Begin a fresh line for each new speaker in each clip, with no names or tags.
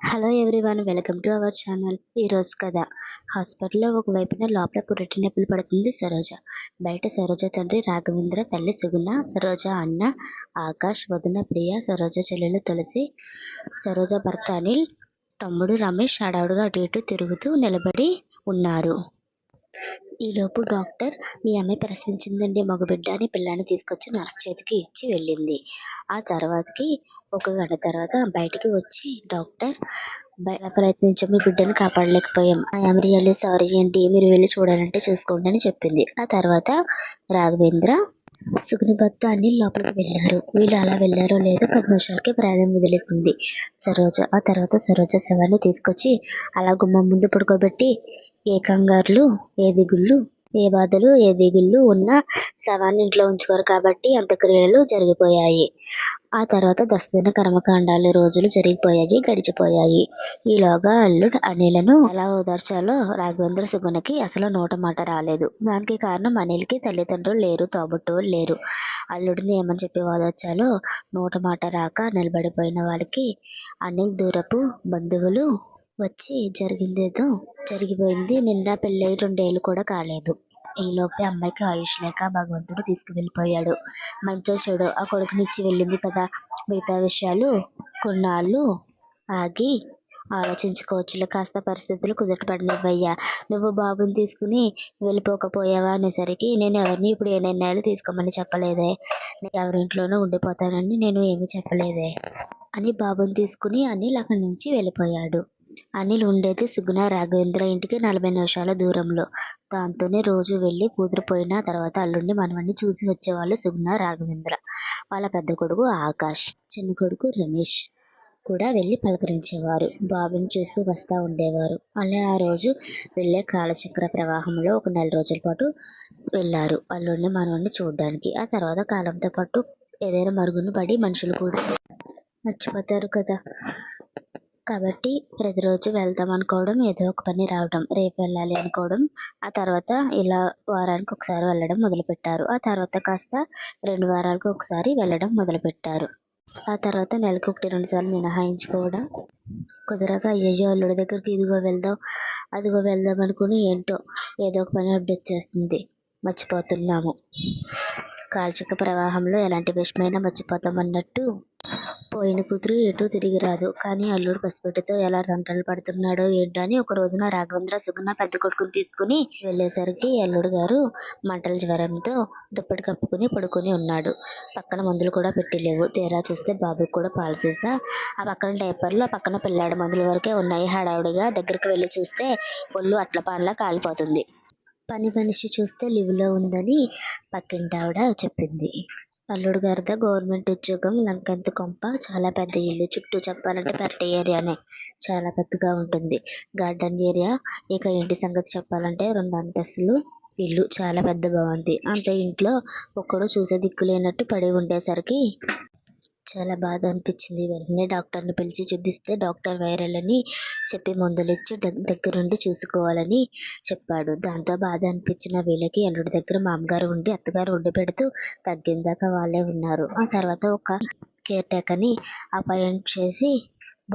Hello everyone, welcome to our channel. ఈరోజు కథ. హాస్పిటల్లో ఒకవైపున లోపల పురిటి నొప్పులు పడుతుంది సరోజ. బయట సరోజ తండ్రి రాఘవేంద్ర, తల్లి సుగుణ, సరోజ అన్న ఆకాష్, వదిన ప్రియ, సరోజ చెల్లెలు తులసి, సరోజ భర్త అనిల్, తమ్ముడు రమేష్ హడావుడిగా అటు ఇటు తిరుగుతూ నిలబడి ఉన్నారు. ఈలోపు డాక్టర్, మీ అమ్మాయి ప్రసవించిందండి, మగబిడ్డ అని పిల్లాన్ని తీసుకొచ్చి నర్స్ చేతికి ఇచ్చి వెళ్ళింది. ఆ తర్వాతకి ఒక గంట తర్వాత బయటికి వచ్చి డాక్టర్, ప్రయత్నించాం, మీ బిడ్డను కాపాడలేకపోయాం, ఐఎమ్ రియల్లీ సారీ అండి, మీరు వెళ్ళి చూడాలంటే చూసుకోండి అని చెప్పింది. ఆ తర్వాత రాఘవేంద్ర, సుగుని భర్త అన్ని లోపలికి వెళ్ళారు. వీళ్ళు అలా వెళ్ళారో లేదో 10 నిమిషాలకి ప్రాణం వదిలింది సరోజ. ఆ తర్వాత సరోజ శవాన్ని తీసుకొచ్చి అలా గుమ్మం ముందు పడుకోబెట్టి, ఏ కంగారులు, ఏ దిగుళ్ళు, ఏ బాధలు, ఏ దిగుళ్ళు ఉన్న శవాన్ని ఇంట్లో ఉంచుకోరు కాబట్టి అంత్యక్రియలు జరిగిపోయాయి. ఆ తర్వాత దశదిన కర్మకాండాలు రోజులు జరిగిపోయాయి, గడిచిపోయాయి. ఈలోగా అల్లుడు అనిలను ఎలా ఓదార్చాలో రాఘవేంద్ర సుగుణకి అసలు నోట మాట రాలేదు. దానికి కారణం అనిల్కి తల్లిదండ్రులు లేరు, తోబుట్టువులు లేరు. అల్లుడిని ఏమని చెప్పి ఓదార్చాలో నోట మాట రాక నిలబడిపోయిన వాళ్ళకి అనిల్ దూరపు బంధువులు వచ్చి జరిగిందేదో జరిగిపోయింది, నిన్న పెళ్ళై 2 ఏళ్ళు కూడా కాలేదు. ఈలోపే అమ్మాయికి ఆయుష్ లేక భగవంతుడు తీసుకువెళ్ళిపోయాడు. మంచో చెడో ఆ కొడుకునిచ్చి వెళ్ళింది కదా, మిగతా విషయాలు కొన్నాళ్ళు ఆగి ఆలోచించుకోవచ్చులే, కాస్త పరిస్థితులు కుదుటపడినవయ్యా. నువ్వు బాబుని తీసుకుని వెళ్ళిపోకపోయావా అనేసరికి, నేను ఎవరిని ఇప్పుడు ఏ నిర్ణయాలు తీసుకోమని చెప్పలేదే, నేను ఎవరింట్లోనూ ఉండిపోతానని నేను ఏమీ చెప్పలేదే అని బాబుని తీసుకుని అనిల్ అక్కడి నుంచి వెళ్ళిపోయాడు. అనిల్ ఉండేది సుగుణ రాఘవేంద్ర ఇంటికి 40 నిమిషాల దూరంలో. దాంతోనే రోజు వెళ్ళి కూతురు పోయిన తర్వాత అల్లుడిని మనవణ్ణి చూసి వచ్చేవాళ్ళు సుగుణ రాఘవేంద్ర. వాళ్ళ పెద్ద కొడుకు ఆకాష్, చిన్న కొడుకు రమేష్ కూడా వెళ్ళి పలకరించేవారు. బాబుని చూస్తూ వస్తూ ఉండేవారు. అలా ఆ రోజు వెళ్ళే కాలచక్ర ప్రవాహంలో ఒక 4 రోజుల పాటు వెళ్ళారు అల్లుడిని మనవణ్ణి చూడడానికి. ఆ తర్వాత కాలంతో పాటు ఏదైనా మరుగున పడి మనుషులు కూడా మర్చిపోతారు కదా, కాబట్టి ప్రతిరోజు వెళ్దాం అనుకోవడం, ఏదో ఒక పని రావడం, రేపు వెళ్ళాలి అనుకోవడం, ఆ తర్వాత ఇలా వారానికి ఒకసారి వెళ్ళడం మొదలుపెట్టారు. ఆ తర్వాత కాస్త 2 వారాలకు ఒకసారి వెళ్ళడం మొదలుపెట్టారు. ఆ తర్వాత నెలకు 1-2 సార్లు మినహాయించుకోవడం కుదరగా, అయ్యయ్యో అల్లుడి దగ్గరికి ఇదిగో వెళ్దాం అదిగో వెళ్దాం అనుకుని ఏంటో ఏదో ఒక పని అడ్డొచ్చేస్తుంది, మర్చిపోతున్నాము. కాల్చక ప్రవాహంలో ఎలాంటి విషమైనా మర్చిపోతాం అన్నట్టు పోయిన కూతురు ఎటూ తిరిగి రాదు. కానీ అల్లుడు పసిపెట్టితో ఎలా తంటలు పడుతున్నాడో ఏంటో అని ఒక రోజున రాఘవేంద్ర సుగుణ పెద్ద కొడుకుని తీసుకుని వెళ్ళేసరికి అల్లుడు గారు మంటల జ్వరంతో దుప్పటి కప్పుకుని పడుకుని ఉన్నాడు. పక్కన మందులు కూడా పెట్టి లేవు. తీరా చూస్తే బాబుకి కూడా పాలు సీసా, ఆ పక్కన డైపర్లు, ఆ పక్కన పిల్లాడి మందుల వరకే ఉన్నాయి. హడావుడిగా దగ్గరికి వెళ్ళి చూస్తే ఒళ్ళు అట్ల పాన్లా కాలిపోతుంది. పని మనిషి చూస్తే లివ్లో ఉందని పక్కింటి ఆవిడ చెప్పింది. అల్లుడు గారిదా గవర్నమెంట్ ఉద్యోగం, లంకెంత కొంప, చాలా పెద్ద ఇల్లు, చుట్టూ చెప్పాలంటే పెరటి ఏరియానే, చాలా పెద్దగా ఉంటుంది. గార్డెన్ ఏరియా, ఇక ఇంటి సంగతి చెప్పాలంటే 2 అంతస్తులు ఇల్లు, చాలా పెద్ద భవంతి. అంత ఇంట్లో ఒక్కడు చూసే దిక్కు లేనట్టు పడి ఉండేసరికి చాలా బాధ అనిపించింది. వెంటనే డాక్టర్ని పిలిచి చూపిస్తే డాక్టర్ వైరల్ అని చెప్పి మందులు ఇచ్చి దగ్గరుండి చూసుకోవాలని చెప్పాడు. దాంతో బాధ అనిపించిన వీళ్ళకి అల్లుడి దగ్గర మామగారు ఉండి అత్తగారు వండి పెడుతూ తగ్గిందాకా వాళ్ళే ఉన్నారు. ఆ తర్వాత ఒక కేర్ టేకర్ని అపాయింట్ చేసి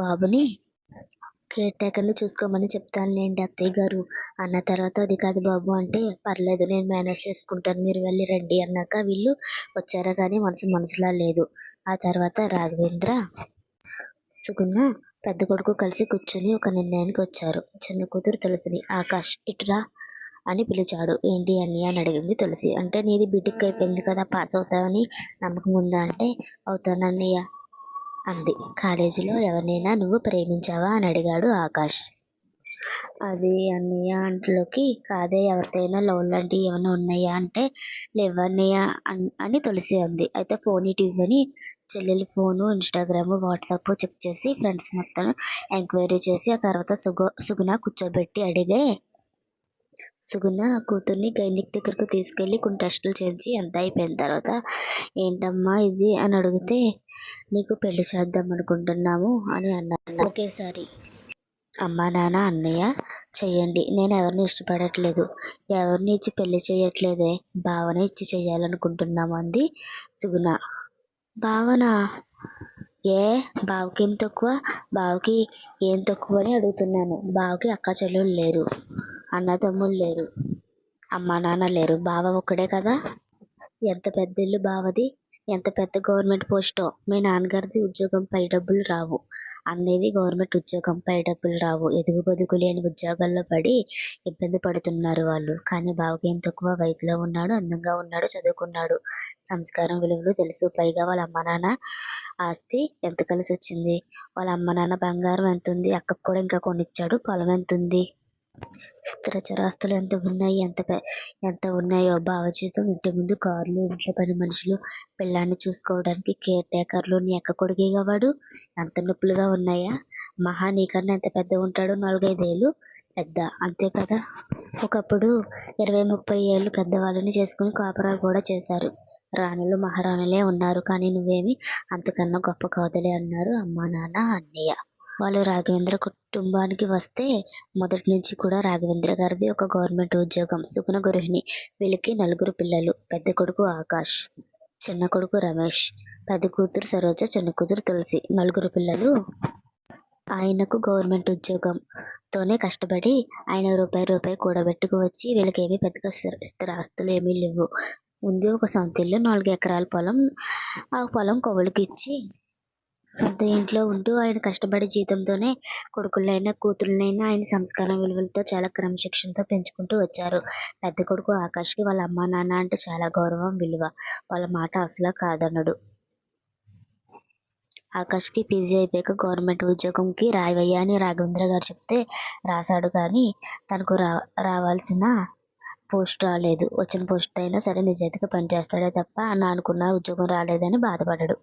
బాబుని కేర్ టేకర్ని చూసుకోమని చెప్తానులేండి అత్తయ్య గారు అన్న తర్వాత, అది కాదు బాబు అంటే, పర్లేదు నేను మేనేజ్ చేసుకుంటాను, మీరు వెళ్ళి రండి అన్నాక వీళ్ళు వచ్చారా కానీ మనసులా లేదు. ఆ తర్వాత రాఘవేంద్ర, సుగుణ, పెద్ద కొడుకు కలిసి కూర్చుని ఒక నిర్ణయానికి వచ్చారు. చిన్న కూతురు తులసిని, ఆకాష్ ఇటురా అని పిలిచాడు. ఏంటి అన్నయ్య అని అడిగింది తులసి. అంటే నీది బీటెక్ అయిపోయింది కదా, పాస్ అవుతావని నమ్మకం ఉందా అంటే, అవుతాను అన్నయ్య అంది. కాలేజీలో ఎవరినైనా నువ్వు ప్రేమించావా అని అడిగాడు ఆకాష్. అది అన్నయ్య అంట్లోకి కాదే, ఎవరితోనైనా లవ్ లాంటివి ఏమైనా ఉన్నాయా అంటే, లేవన్నయ్య అని తులసి అంది. అయితే ఫోన్ ఇటు ఇవ్వని చెల్లెలి ఫోను, ఇన్స్టాగ్రామ్, వాట్సాప్ చెక్ చేసి ఫ్రెండ్స్ మొత్తం ఎంక్వైరీ చేసి ఆ తర్వాత సుగుణ కూర్చోబెట్టి అడిగే, సుగుణ కూతుర్ని గైనిక్ దగ్గరకు తీసుకెళ్ళి కొన్ని టెస్టులు చేయించి అంతా అయిపోయిన తర్వాత, ఏంటమ్మా ఇది అని అడిగితే, నీకు పెళ్లి చేద్దాం అనుకుంటున్నాము అని అన్నాను ఒకేసారి. అమ్మా నాన్న అన్నయ్య చెయ్యండి, నేను ఎవరిని ఇష్టపడట్లేదు, ఎవరిని ఇచ్చి పెళ్లి చేయట్లేదే, భావన ఇచ్చి చెయ్యాలనుకుంటున్నాము అంది సుగుణ. భావన ఏ బావకి ఏం తక్కువ? బావకి ఏం తక్కువ అని అడుగుతున్నాను. బావకి అక్క చెల్లెళ్ళు లేరు, అన్న తమ్ముళ్ళు లేరు, అమ్మా నాన్న లేరు, బావ ఒక్కడే కదా. ఎంత పెద్ద ఇల్లు బావది, ఎంత పెద్ద గవర్నమెంట్ పోస్టో. మీ నాన్నగారిది ఉద్యోగం పై డబ్బులు రావు, అన్నయ్యది గవర్నమెంట్ ఉద్యోగం పై డబ్బులు రావు. ఎదుగు బదుగు లేని ఉద్యోగాల్లో పడి ఇబ్బంది పడుతున్నారు వాళ్ళు. కానీ బావకి ఏం తక్కువ? వయసులో ఉన్నాడు, అందంగా ఉన్నాడు, చదువుకున్నాడు, సంస్కారం విలువలు తెలుసు. పైగా వాళ్ళ అమ్మ నాన్న ఆస్తి ఎంత కలిసి వచ్చింది. వాళ్ళ అమ్మ నాన్న బంగారం ఎంత ఉంది, అక్కకు కూడా ఇంకా కొనిచ్చాడు. పొలం ఎంత ఉంది, స్థిర చరాస్తులు ఎంత ఉన్నాయి, ఎంత ఉన్నాయో. బావ జీతం, ఇంటి ముందు కార్లు, ఇంట్లో పని మనుషులు, పిల్లాన్ని చూసుకోవడానికి కేర్ టేకర్లు. నీ అక్క కొడుకేగా వాడు. ఎంత నొప్పులుగా ఉన్నాయా? మహా నీకన్నా ఎంత పెద్ద ఉంటాడు? 4-5 ఏళ్ళు పెద్ద, అంతే కదా. ఒకప్పుడు 20-30 ఏళ్ళు పెద్దవాళ్ళని చేసుకుని కాపురాలు కూడా చేశారు. రాణులు మహారాణులే ఉన్నారు. కానీ నువ్వేమి అంతకన్నా గొప్ప కాదులే అన్నారు అమ్మా నాన్న, అన్నయ్య. వాళ్ళు రాఘవేంద్ర కుటుంబానికి వస్తే మొదటి నుంచి కూడా రాఘవేంద్ర గారిది ఒక గవర్నమెంట్ ఉద్యోగం. సుగుణ గృహిణి. వీళ్ళకి 4 పిల్లలు. పెద్ద కొడుకు ఆకాష్, చిన్న కొడుకు రమేష్, పెద్ద కూతురు సరోజ, చిన్న కూతురు తులసి. 4 పిల్లలు. ఆయనకు గవర్నమెంట్ ఉద్యోగంతోనే కష్టపడి ఆయన రూపాయి కూడబెట్టుకు వచ్చి, వీళ్ళకేమీ పెద్దగా స్థిరాస్తులు ఏమీ లేవు. ఉంది ఒక సొంత ఇల్లు, 4 ఎకరాల పొలం. ఆ పొలం కౌలుకి ఇచ్చి సొంత ఇంట్లో ఉంటూ ఆయన కష్టపడి జీతంతోనే కొడుకులైనా కూతురులైనా ఆయన సంస్కారం విలువలతో చాలా క్రమశిక్షణతో పెంచుకుంటూ వచ్చారు. పెద్ద కొడుకు ఆకాష్కి వాళ్ళ అమ్మా నాన్న అంటే చాలా గౌరవం, విలువ. వాళ్ళ మాట అసలు కాదనడు. ఆకాష్కి పీజీ అయిపోయాక గవర్నమెంట్ ఉద్యోగంకి రాయవయ్యా అని రాఘవేంద్ర గారు చెప్తే రాశాడు. కానీ తనకు రావాల్సిన పోస్ట్ రాలేదు. వచ్చిన పోస్ట్ అయినా సరే నిజాయితీగా పనిచేస్తాడే తప్ప నా అనుకున్న ఉద్యోగం రాలేదని బాధపడడు.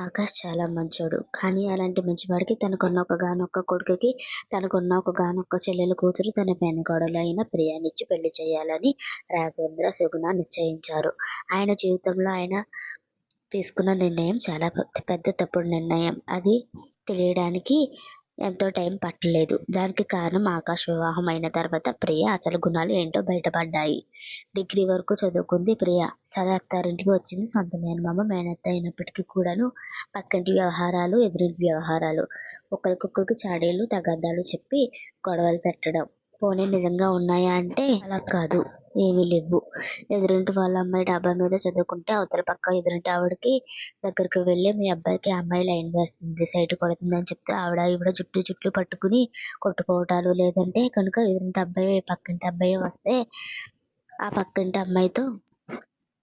ఆకాష్ చాలా మంచోడు. కానీ అలాంటి మంచివాడికి తనకున్న ఒకగానొక్క కొడుకుకి, తనకున్న ఒకగానొక్క చెల్లెలు కూతురు, తన మేనకోడలు అయిన ప్రియానిచ్చి పెళ్లి చేయాలని రాఘవేంద్ర, సుగుణ నిశ్చయించారు. ఆయన జీవితంలో ఆయన తీసుకున్న నిర్ణయం చాలా పెద్ద తప్పుడు నిర్ణయం. అది తెలియడానికి ఎంతో టైం పట్టలేదు. దానికి కారణం ఆకాష్ వివాహం అయిన తర్వాత ప్రియ అసలు గుణాలు ఏంటో బయటపడ్డాయి. డిగ్రీ వరకు చదువుకుంది ప్రియ. సరే అత్తారింటికి వచ్చింది. సొంత మేనమామ మేనత్త అయినప్పటికీ కూడాను పక్కింటి వ్యవహారాలు, ఎదురింటి వ్యవహారాలు, ఒకరికొకరికి చాడీలు తగాదాలు చెప్పి గొడవలు పెట్టడం. పోనీ నిజంగా ఉన్నాయా అంటే అలా కాదు, ఏమీ లేవు. ఎదురింటి వాళ్ళ అమ్మాయి డాబా మీద చదువుకుంటే అవతల పక్క ఎదురింటి ఆవిడకి దగ్గరికి వెళ్ళి మీ అబ్బాయికి అమ్మాయి లైన్ వేస్తుంది, సైట్ కొడుతుంది అని చెప్తే ఆవిడ ఈవిడ జుట్లు పట్టుకుని కొట్టుకోవటాలు. లేదంటే కనుక ఎదురింటి అబ్బాయి పక్కింటి అబ్బాయి వస్తే ఆ పక్కింటి అమ్మాయితో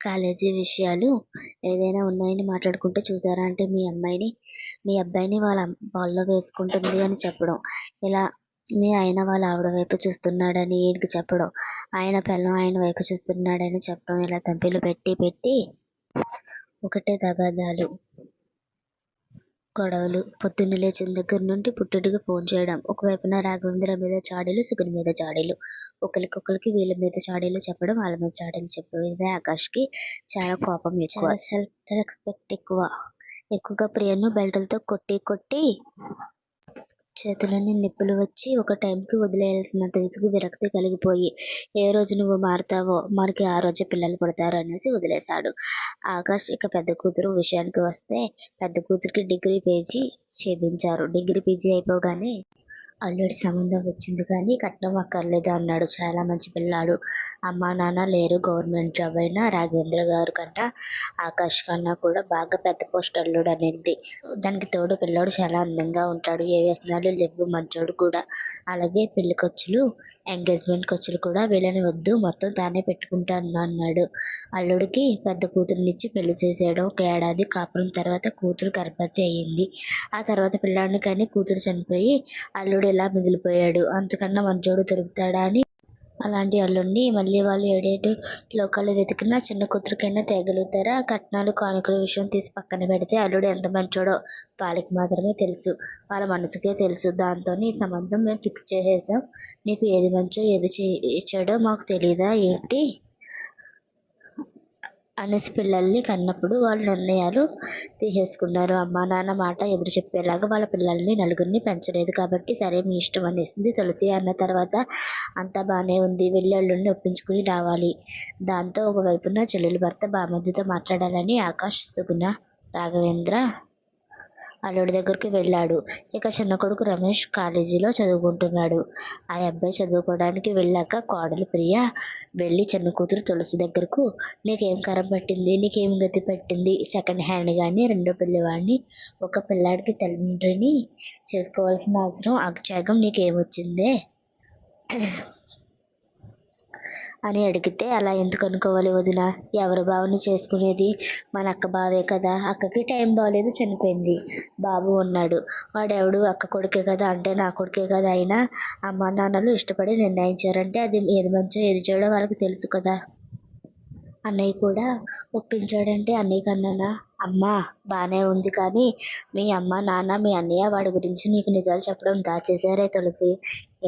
కాలేజీ విషయాలు ఏదైనా ఉన్నాయని మాట్లాడుకుంటే, చూసారా అంటే మీ అబ్బాయిని వాళ్ళలో వేసుకుంటుంది అని చెప్పడం. ఇలా మీ ఆయన వాళ్ళ ఆవిడ వైపు చూస్తున్నాడని ఈయనకి చెప్పడం, ఆయన పిల్లం ఆయన వైపు చూస్తున్నాడని చెప్పడం. ఇలా తంపిలు పెట్టి ఒకటే తగాదాలు, గొడవలు. పొద్దున్న లేచిన దగ్గర నుండి పుట్టింటికి ఫోన్ చేయడం. ఒకవైపున రాఘవేంద్ర మీద చాడీలు, సుగుణ మీద చాడీలు. ఒకరికొకరికి వీళ్ళ మీద చాడీలు చెప్పడం, వాళ్ళ మీద చాడీలు చెప్పడం. ఇదే ఆకాష్కి చాలా కోపం ఎక్కువ, సెల్ఫ్ రెస్పెక్ట్ ఎక్కువ. ఎక్కువగా ప్రియను బెల్టులతో కొట్టి చేతులన్నీ నిప్పులు వచ్చి ఒక టైంకి వదిలేయాల్సినంత విసుగు, విరక్తి కలిగిపోయి, ఏ రోజు నువ్వు మారుతావో మనకి ఆ రోజే పిల్లలు పుడతారు అనేసి వదిలేశాడు. ఆకాష్ ఇక పెద్ద కూతురు విషయానికి వస్తే, పెద్ద కూతురికి డిగ్రీ పేజీ చేయించారు. డిగ్రీ పీజీ అయిపోగానే అల్లుడి సంబంధం వచ్చింది. కానీ కట్నం అక్కర్లేదు అన్నాడు. చాలా మంచి పిల్లాడు. అమ్మా నాన్న లేరు. గవర్నమెంట్ జాబ్ అయినా రాఘవేంద్ర గారు కంట ఆకాష్ కన్నా కూడా బాగా పెద్ద పోస్ట్ అల్లుడు అనేది. దానికి తోడు పిల్లోడు చాలా అందంగా ఉంటాడు. ఏ వ్యసనాలు లేవు, మంచోడు కూడా. అలాగే పెళ్లి ఖర్చులు, ఎంగేజ్మెంట్ ఖర్చులు కూడా వీళ్ళని వద్దు, మొత్తం తానే పెట్టుకుంటాను అన్నాడు. అల్లుడికి పెద్ద కూతురునిచ్చి పెళ్లి చేసేయడం. ఒక ఏడాది కాపురం తర్వాత కూతురు గర్భవతి అయ్యింది. ఆ తర్వాత పిల్లాడిని కానీ కూతురు చనిపోయి అల్లుడు ఇలా మిగిలిపోయాడు. అంతకన్నా మంచోడు దొరుకుతాడా అని అలాంటి అల్లుడిని మళ్ళీ వాళ్ళు ఏడేడు లోకాలు వెతికినా చిన్న కూతురికైనా తేగలుగుతారా? కట్నాలు కానుకల విషయం తీసి పక్కన పెడితే అల్లుడు ఎంత మంచోడో వాళ్ళకి మాత్రమే తెలుసు, వాళ్ళ మనసుకే తెలుసు. దాంతోనే ఈ సంబంధం మేము ఫిక్స్ చేసేసాం. నీకు ఏది మంచో ఏది చెడో మాకు తెలీదా ఏంటి అనేసి పిల్లల్ని కన్నప్పుడు వాళ్ళ నిర్ణయాలు తీసేసుకున్నారు. అమ్మా నాన్న మాట ఎదురు చెప్పేలాగా వాళ్ళ పిల్లల్ని 4 పెంచలేదు కాబట్టి సరే మీ ఇష్టం అనేసింది తులసి. అన్న తర్వాత అంతా బాగానే ఉంది, వెళ్ళి అల్లుడిని ఒప్పించుకుని రావాలి. దాంతో ఒకవైపున చెల్లెలు భర్త బామర్దితో మాట్లాడాలని ఆకాష్, సుగుణ, రాఘవేంద్ర అల్లుడి దగ్గరికి వెళ్ళాడు. ఇక చిన్న కొడుకు రమేష్ కాలేజీలో చదువుకుంటున్నాడు. ఆ అబ్బాయి చదువుకోవడానికి వెళ్ళాక కోడలు ప్రియ వెళ్ళి చిన్న కూతురు తులసి దగ్గరకు, నీకేం కరం పట్టింది, నీకేం గతి పట్టింది, సెకండ్ హ్యాండ్ కానీ రెండో పిల్లవాడిని ఒక పిల్లాడికి తండ్రిని చేసుకోవాల్సిన అవసరం అగత్యాగం నీకేమొచ్చిందే అని అడిగితే, అలా ఎందుకు అనుకోవాలి వదిన, ఎవరి బావని చేసుకునేది, మన అక్క బావే కదా, అక్కకి టైం బాగలేదు చనిపోయింది, బాబు ఉన్నాడు, వాడెవడు అక్క కొడుకే కదా అంటే నా కొడుకే కదా, అయినా అమ్మా నాన్నలు ఇష్టపడి నిర్ణయించారంటే అది ఏది మంచో ఏది చెడో వాళ్ళకి తెలుసు కదా, అన్నయ్య కూడా ఒప్పించాడంటే అన్నయ్య కన్నానా, అమ్మా బాగానే ఉంది కానీ మీ అమ్మ నాన్న మీ అన్నయ్య వాడి గురించి నీకు నిజాలు చెప్పడం దాచేశారే తులసి,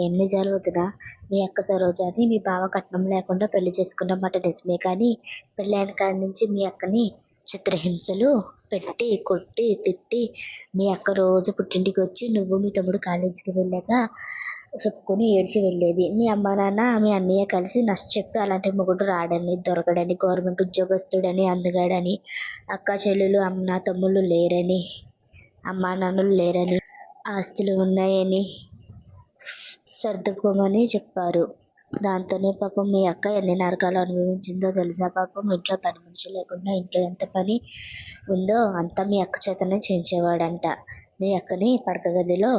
ఏం నిజాలు వదినా, మీ అక్క సరోజాని మీ బావ కట్నం లేకుండా పెళ్లి చేసుకున్నమాట నిజమే కానీ పెళ్ళైన కాడి నుంచి మీ అక్కని చిత్రహింసలు పెట్టి కొట్టి తిట్టి మీ అక్క రోజు పుట్టింటికి వచ్చి నువ్వు మీ తమ్ముడు కాలేజీకి వెళ్ళాక చెప్పుకొని ఏడ్చి వెళ్ళేది, మీ అమ్మ నాన్న మీ అన్నయ్య కలిసి చెప్పి అలాంటి మొగుడు రాడని దొరకడని గవర్నమెంట్ ఉద్యోగస్తుడని అందగాడని అక్క చెల్లెలు అన్న తమ్ముళ్ళు లేరని అమ్మా నాన్నలు లేరని ఆస్తులు ఉన్నాయని సర్దుకోమని చెప్పారు. దాంతోనే పాపం మీ అక్క ఎన్ని నరకాలు అనుభవించిందో తెలుసా, పాపం ఇంట్లో పని మనిషి లేకుండా ఇంట్లో ఎంత పని ఉందో అంతా మీ అక్క చేతనే చేయించేవాడంట. మీ అక్కని పడక గదిలో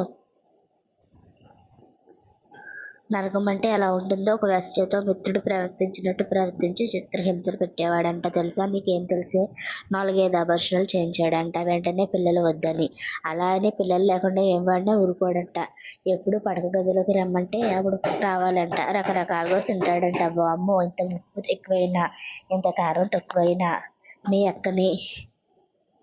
నరకం అంటే ఎలా ఉంటుందో ఒక వేశ్యతో మిత్రుడు ప్రవర్తించినట్టు ప్రవర్తించి చిత్రహింసలు పెట్టేవాడంట తెలుసా, నీకేం తెలిసే, 4-5 అబార్షన్లు చేయించాడంట, వెంటనే పిల్లలు వద్దని, అలా అని పిల్లలు లేకుండా ఏం వాడినా ఊరుకోడంట, ఎప్పుడు పడక గదిలోకి రమ్మంటే అప్పుడు రావాలంట, రకరకాలుగా తింటాడంట, అమ్మో ఇంత ఉప్పు ఎక్కువైనా ఇంత కారం తక్కువైనా మీ అక్కని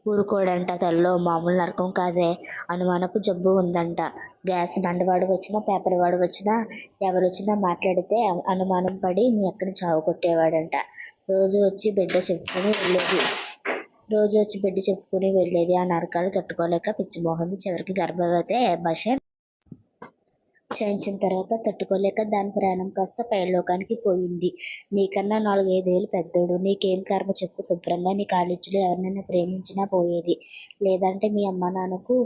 ఊరుకోడంట, తల్లో మామూలు నరకం కాదే, అనుమానపు జబ్బు ఉందంట, గ్యాస్ బండవాడు వచ్చినా పేపర్ వాడు వచ్చినా ఎవరొచ్చినా మాట్లాడితే అనుమానం పడి మీ అక్కని చావు కొట్టేవాడంట, రోజు వచ్చి బిడ్డ చెప్పుకుని వెళ్ళేది, ఆ నరకాలు తట్టుకోలేక పిచ్చిమోహంది చివరికి గర్భవతి అబార్షన్ చేయించిన తర్వాత తట్టుకోలేక దాని ప్రాణం కాస్త పైలోకానికి పోయింది, నీకన్నా 4-5 ఏళ్ళు పెద్దోడు, నీకేం కర్మ చెప్పు, శుభ్రంగా నీ కాలేజీలో ఎవరినైనా ప్రేమించినా పోయేది, లేదంటే మీ అమ్మ నాన్నకు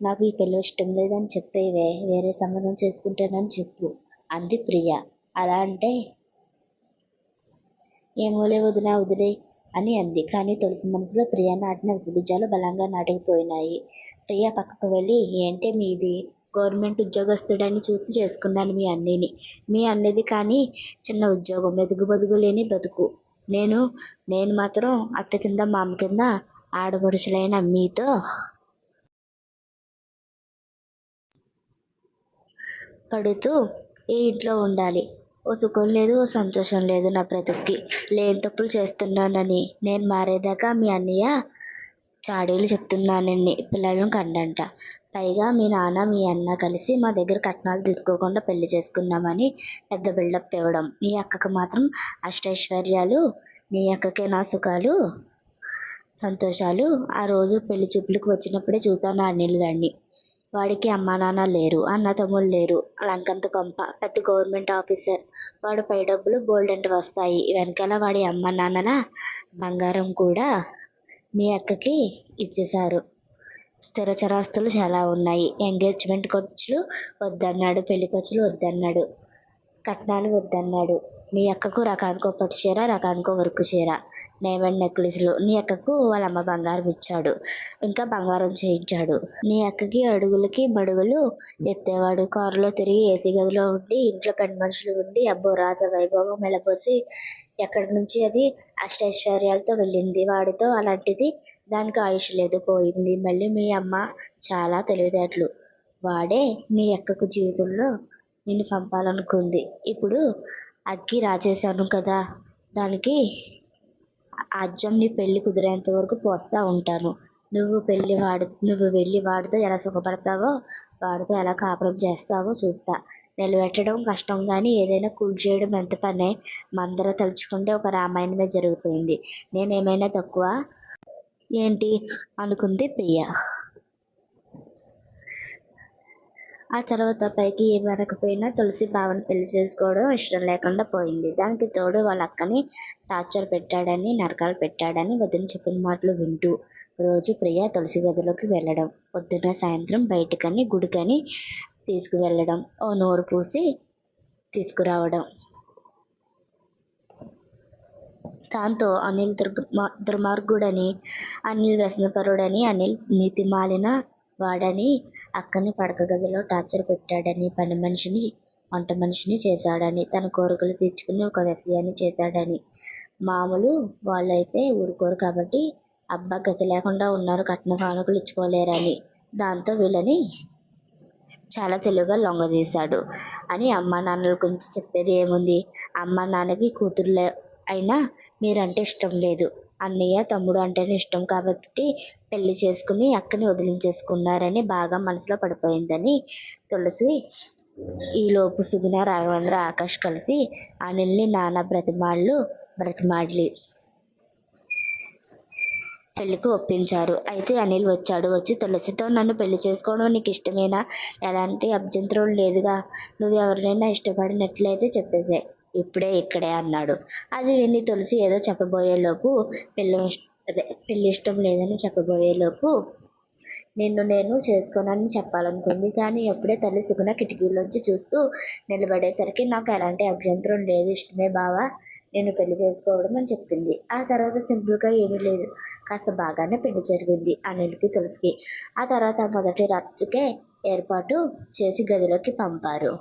నాకు ఈ పిల్ల ఇష్టం లేదని చెప్పేవే, వేరే సంబంధం చేసుకుంటానని చెప్పు అంది ప్రియ. అలా అంటే ఏమోలే వదినా వదిలే అని అంది. కానీ తులసి మనసులో ప్రియ నాటిన విషబీజాలు బలంగా నాటుకుపోయినాయి. ప్రియ పక్కకు వెళ్ళి, ఏంటే మీది, గవర్నమెంట్ ఉద్యోగస్తుడని చూసి చేసుకున్నాను మీ అన్నయ్యని, మీ అన్నది కానీ చిన్న ఉద్యోగం, ఎదుగు బదుగు లేని బతుకు, నేను మాత్రం అత్త కింద మామ కింద ఆడపడుచులైన మీతో పడుతూ ఈ ఇంట్లో ఉండాలి, ఓ సుఖం లేదు ఓ సంతోషం లేదు నా బ్రతుక్కి, లేని తప్పులు చేస్తున్నానని నేను మారేదాకా మీ అన్నయ్య చాడీలు చెప్తున్నానని పిల్లలను కండంట, పైగా మీ నాన్న మీ అన్న కలిసి మా దగ్గర కట్నాలు తీసుకోకుండా పెళ్లి చేసుకున్నామని పెద్ద బిల్డప్ ఇవ్వడం, నీ అక్కకు మాత్రం అష్టైశ్వర్యాలు, నీ అక్కకే నా సుఖాలు సంతోషాలు, ఆ రోజు పెళ్లి చూపులకు వచ్చినప్పుడే చూశాను ఆ అనిల్ గారిని, వాడికి అమ్మా నాన్న లేరు, అన్న తమ్ముళ్ళు లేరు, లంకంత కొంప, పెద్ద గవర్నమెంట్ ఆఫీసర్, వాడు పై డబ్బులు బోల్డంట వస్తాయి, వెనకాల వాడి అమ్మ నాన్నల బంగారం కూడా మీ అక్కకి ఇచ్చేశారు, స్థిర చరాస్తులు చాలా ఉన్నాయి, ఎంగేజ్మెంట్ ఖర్చులు వద్దన్నాడు, పెళ్లి ఖర్చులు వద్దన్నాడు, కట్నాలు వద్దన్నాడు, నీ అక్కకు రకానికో పట్టు చీర రకానికో వర్క్ చీర, డైమండ్ నెక్లెస్లు, నీ అక్కకు వాళ్ళ అమ్మ బంగారం ఇచ్చాడు, ఇంకా బంగారం చేయించాడు, నీ అక్కకి అడుగులకి మడుగులు ఎత్తేవాడు, కారులో తిరిగి ఏసీ గదిలో ఉండి ఇంట్లో పని మనుషులు ఉండి అబ్బో రాజ వైభోగం మెలబోసి ఎక్కడి నుంచి అది అష్టైశ్వర్యాలతో వెళ్ళింది, వాడితో అలాంటిది దానికి ఆయుష్ లేదు పోయింది, మళ్ళీ మీ అమ్మ చాలా తెలివితేటలు, వాడే నీ అక్కకు జీవితంలో నిన్ను పంపాలనుకుంది, ఇప్పుడు అగ్గి రాజేశాను కదా, దానికి అజ్జం నీ పెళ్లి కుదిరేంత వరకు పోస్తా ఉంటాను, నువ్వు వెళ్ళి వాడితో ఎలా సుఖపడతావో వాడితో ఎలా కాపురం చేస్తావో చూస్తా, నిలబెట్టడం కష్టం కానీ ఏదైనా కూల్చేయడం ఎంత పనే, మందర తలుచుకుంటే ఒక రామాయణమే జరిగిపోయింది, నేనేమైనా తక్కువ ఏంటి అనుకుంది ప్రియ. ఆ తర్వాత పైకి ఏమి అనకపోయినా తులసి బావని పెళ్లి చేసుకోవడం ఇష్టం లేకుండా పోయింది. దానికి తోడు వాళ్ళ అక్కని టార్చర్ పెట్టాడని, నరకాలు పెట్టాడని వదిన చెప్పిన మాటలు వింటూ రోజు ప్రియ తులసి గదిలోకి వెళ్ళడం, పొద్దున్న సాయంత్రం బయటకని గుడికని తీసుకువెళ్ళడం, ఓ నోరు పూసి తీసుకురావడం. దాంతో అనిల్ దుర్మార్గుడని, అనిల్ వ్యసనపరుడని, అనిల్ నీతిమాలిన వాడని, అక్కని పడక గదిలో టార్చర్ పెట్టాడని, పని మనిషిని వంట మనిషిని చేశాడని, తన కోరికలు తీర్చుకుని ఒక వ్యసయాన్ని చేశాడని. మామూలు వాళ్ళైతే ఊరుకోరు కాబట్టి అబ్బా గతి లేకుండా ఉన్నారు, కట్న కానుకలు ఇచ్చుకోలేరని. దాంతో వీళ్ళని చాలా తెలివిగా లొంగదీశాడు అని అమ్మా నాన్నల గురించి చెప్పేది ఏముంది? అమ్మా నాన్నకి కూతుర్లే అయినా మీరంటే ఇష్టం లేదు, అన్నయ్య తమ్ముడు అంటేనే ఇష్టం కాబట్టి పెళ్లి చేసుకుని అక్కని వదిలించేసుకున్నారని బాగా మనసులో పడిపోయిందని తులసి. ఈలోపు సుగుణ, రాఘవేంద్ర, ఆకాష్ కలిసి అనిల్ని నానా బ్రతిమాలి పెళ్లికి ఒప్పించారు. అయితే అనిల్ వచ్చాడు. వచ్చి తులసితో నన్ను పెళ్లి చేసుకోవడం నీకు ఇష్టమేనా? ఎలాంటి అభ్యంతరం లేదుగా. నువ్వు ఎవరినైనా ఇష్టపడినట్లయితే చెప్పేసే, ఇప్పుడే ఇక్కడే అన్నాడు. అది విని తులసి ఏదో చెప్పబోయేలోపు పెళ్లి ఇష్టం లేదని చెప్పబోయేలోపు నిన్ను నేను చేసుకోనని చెప్పాలనుకుంది. కానీ అప్పుడే తల్లి సుగుణ కిటికీలోంచి చూస్తూ నిలబడేసరికి నాకు ఎలాంటి అభ్యంతరం లేదు, ఇష్టమే బావా నేను పెళ్లి చేసుకోవడం అని చెప్పింది. ఆ తర్వాత సింపుల్గా ఏమీ లేదు, కాస్త బాగానే పెళ్లి జరిగింది అనిల్కి తులసికి. ఆ తర్వాత మొదటి రాత్రికే ఏర్పాటు చేసి గదిలోకి పంపారు.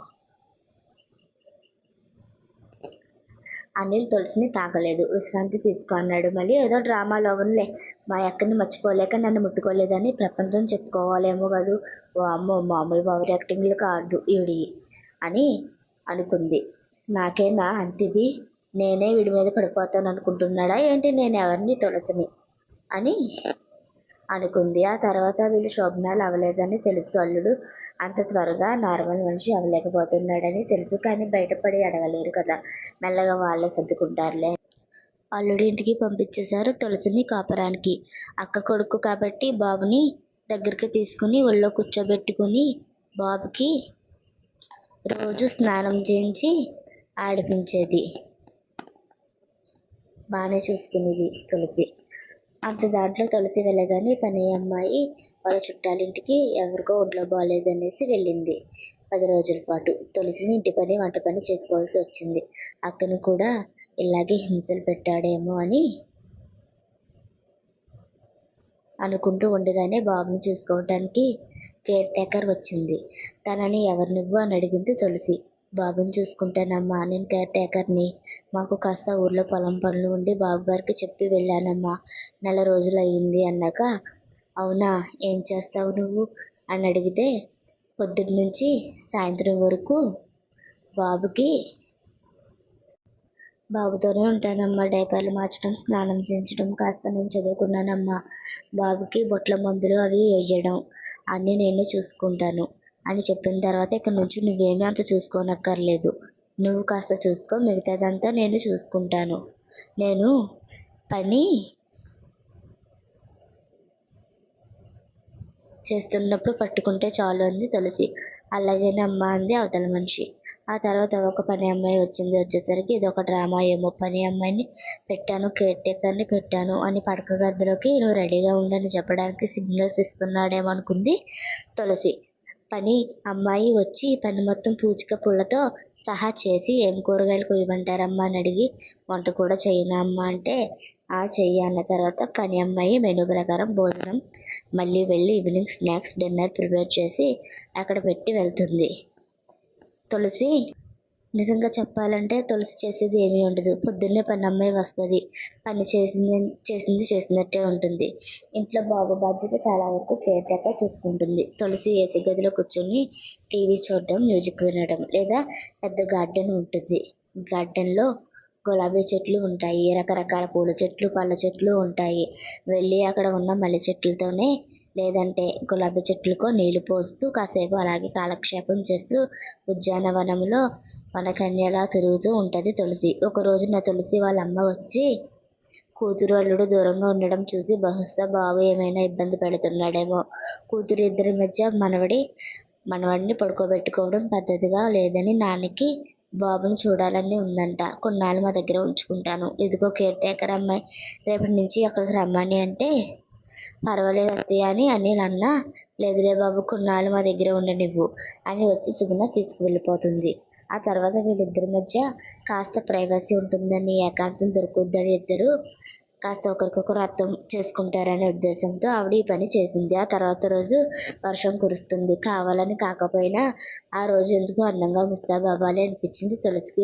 అనిల్ తులసిని తాకలేదు. విశ్రాంతి తీసుకో అన్నాడు. మళ్ళీ ఏదో డ్రామాలో అవునులే, మా అక్కని మర్చిపోలేక నన్ను ముట్టుకోలేదని ప్రపంచం చెప్పుకోవాలేమో కదూ. ఓ అమ్మో, మామూలు ఓవర్ యాక్టింగ్లు కాదు ఈవిడి అని అనుకుంది. నాకేనా అంతిది, నేనే వీడి మీద పడిపోతాను అనుకుంటున్నాడా ఏంటి? నేను ఎవరిని? తులసిని అని అనుకుంది. ఆ తర్వాత వీళ్ళు శోభనాలు అవ్వలేదని తెలుసు. అల్లుడు అంత త్వరగా నార్మల్ మనిషి అవ్వలేకపోతున్నాడని తెలుసు. కానీ బయటపడి అడగలేరు కదా, మెల్లగా వాళ్ళే సర్దుకుంటారులే. అల్లుడి ఇంటికి పంపించేశారు తులసిని కాపురానికి. అక్క కొడుకు కాబట్టి బాబుని దగ్గరికి తీసుకుని ఒళ్ళో కూర్చోబెట్టుకుని బాబుకి రోజు స్నానం చేయించి ఆడిపించేది, బాగానే చూసుకునేది తులసి. అంత దాంట్లో తులసి వెళ్ళగానే పని అమ్మాయి వాళ్ళ చుట్టాలింటికి ఎవరికో ఒంట్లో బాగాలేదనేసి వెళ్ళింది. 10 రోజుల పాటు తులసిని ఇంటి పని వంట పని చేసుకోవాల్సి వచ్చింది. అక్కను కూడా ఇలాగే హింసలు పెట్టాడేమో అని అనుకుంటూ ఉండగానే బాబుని చూసుకోవటానికి కేర్ టేకర్ వచ్చింది. తనని ఎవరు నువ్వు అని అడిగింది తులసి. బాబుని చూసుకుంటానమ్మా, నేను కేర్ టేకర్ని. మాకు కాస్త ఊర్లో పొలం పనులు ఉండి బాబుగారికి చెప్పి వెళ్ళానమ్మా, 4 రోజులు అయ్యింది అన్నాక, అవునా ఏం చేస్తావు నువ్వు అని అడిగితే, పొద్దున్నుంచి సాయంత్రం వరకు బాబుతోనే ఉంటానమ్మా. డైపర్లు మార్చడం, స్నానం చేయించడం, కాస్త నేను చదువుకున్నానమ్మా. బాబుకి బొట్ల మందులు అవి వేయడం అన్నీ నేనే చూసుకుంటాను అని చెప్పిన తర్వాత, ఇక్కడ నుంచి నువ్వేమీ అంత చూసుకోనక్కర్లేదు, నువ్వు కాస్త చూసుకో, మిగతాదంతా నేను చూసుకుంటాను. నేను పని చేస్తున్నప్పుడు పట్టుకుంటే చాలు అంది తులసి. అలాగేనమ్మా అంది అవతల మనిషి. ఆ తర్వాత ఒక పని అమ్మాయి వచ్చింది. వచ్చేసరికి ఇదొక డ్రామా ఏమో, పని అమ్మాయిని పెట్టాను, కేర్ టేకర్ని పెట్టాను అని పడక గదిలోకి నువ్వు రెడీగా ఉండని చెప్పడానికి సిగ్నల్స్ ఇస్తున్నాడేమో అనుకుంది తులసి. పని అమ్మాయి వచ్చి పని మొత్తం పూచిక పుల్లతో సహా చేసి, ఏం కూరగాయలు కొయ్యమంటారమ్మా అని అడిగి, వంట కూడా చెయ్యనా అమ్మా అంటే, ఆ చెయ్యి అన్న తర్వాత పని అమ్మాయి మెనూ ప్రకారం భోజనం మళ్ళీ వెళ్ళి ఈవినింగ్ స్నాక్స్, డిన్నర్ ప్రిపేర్ చేసి అక్కడ పెట్టి వెళ్తుంది. తులసి నిజంగా చెప్పాలంటే తులసి చేసేది ఏమీ ఉండదు. పొద్దున్నే పని అమ్మాయి వస్తుంది, పని చేసినట్టే ఉంటుంది. ఇంట్లో బాబు బాధ్యత చాలా వరకు కేర్ టేకర్ చూసుకుంటుంది. తులసి ఏసీ గదిలో కూర్చొని టీవీ చూడడం, మ్యూజిక్ వినడం, లేదా పెద్ద గార్డెన్ ఉంటుంది. గార్డెన్లో గులాబీ చెట్లు ఉంటాయి, రకరకాల పూల చెట్లు, పళ్ళ చెట్లు ఉంటాయి. వెళ్ళి అక్కడ ఉన్న మల్లె చెట్లతోనే లేదంటే గులాబీ చెట్లకో నీళ్లు పోస్తూ కాసేపు అలాగే కాలక్షేపం చేస్తూ ఉద్యానవనంలో వనకన్యలా తిరుగుతూ ఉంటుంది తులసి. ఒక రోజున తులసి వాళ్ళ అమ్మ వచ్చి కూతురు అల్లుడు దూరంగా ఉండడం చూసి, బహుశా బాబు ఏమైనా ఇబ్బంది పెడుతున్నాడేమో, కూతురు ఇద్దరి మధ్య మనవడి మనవడిని పడుకోబెట్టుకోవడం పద్ధతిగా లేదని నాన్నకి బాబుని చూడాలని ఉందంట. కొన్నాళ్ళు మా దగ్గర ఉంచుకుంటాను. ఇదిగో కేర్ టేకర్ అమ్మాయి రేపటి నుంచి అక్కడికి రమ్మని అంటే పర్వాలేదు అత్తయ్య అని అనిల్ అన్నా. లేదులే బాబు కొన్నాళ్ళు మా దగ్గర ఉండనివ్వు అని వచ్చి సుగుణ తీసుకువెళ్ళిపోతుంది. ఆ తర్వాత వీళ్ళిద్దరి మధ్య కాస్త ప్రైవసీ ఉంటుందని, ఏకాంతం దొరుకుద్దని ఇద్దరు కాస్త ఒకరికొకరు అర్థం చేసుకుంటారనే ఉద్దేశంతో ఆవిడ ఈ పని చేసింది. ఆ తర్వాత రోజు వర్షం కురుస్తుంది. కావాలని కాకపోయినా ఆ రోజు ఎందుకో అందంగా ముస్తాబాబాలి అనిపించింది తులసికి.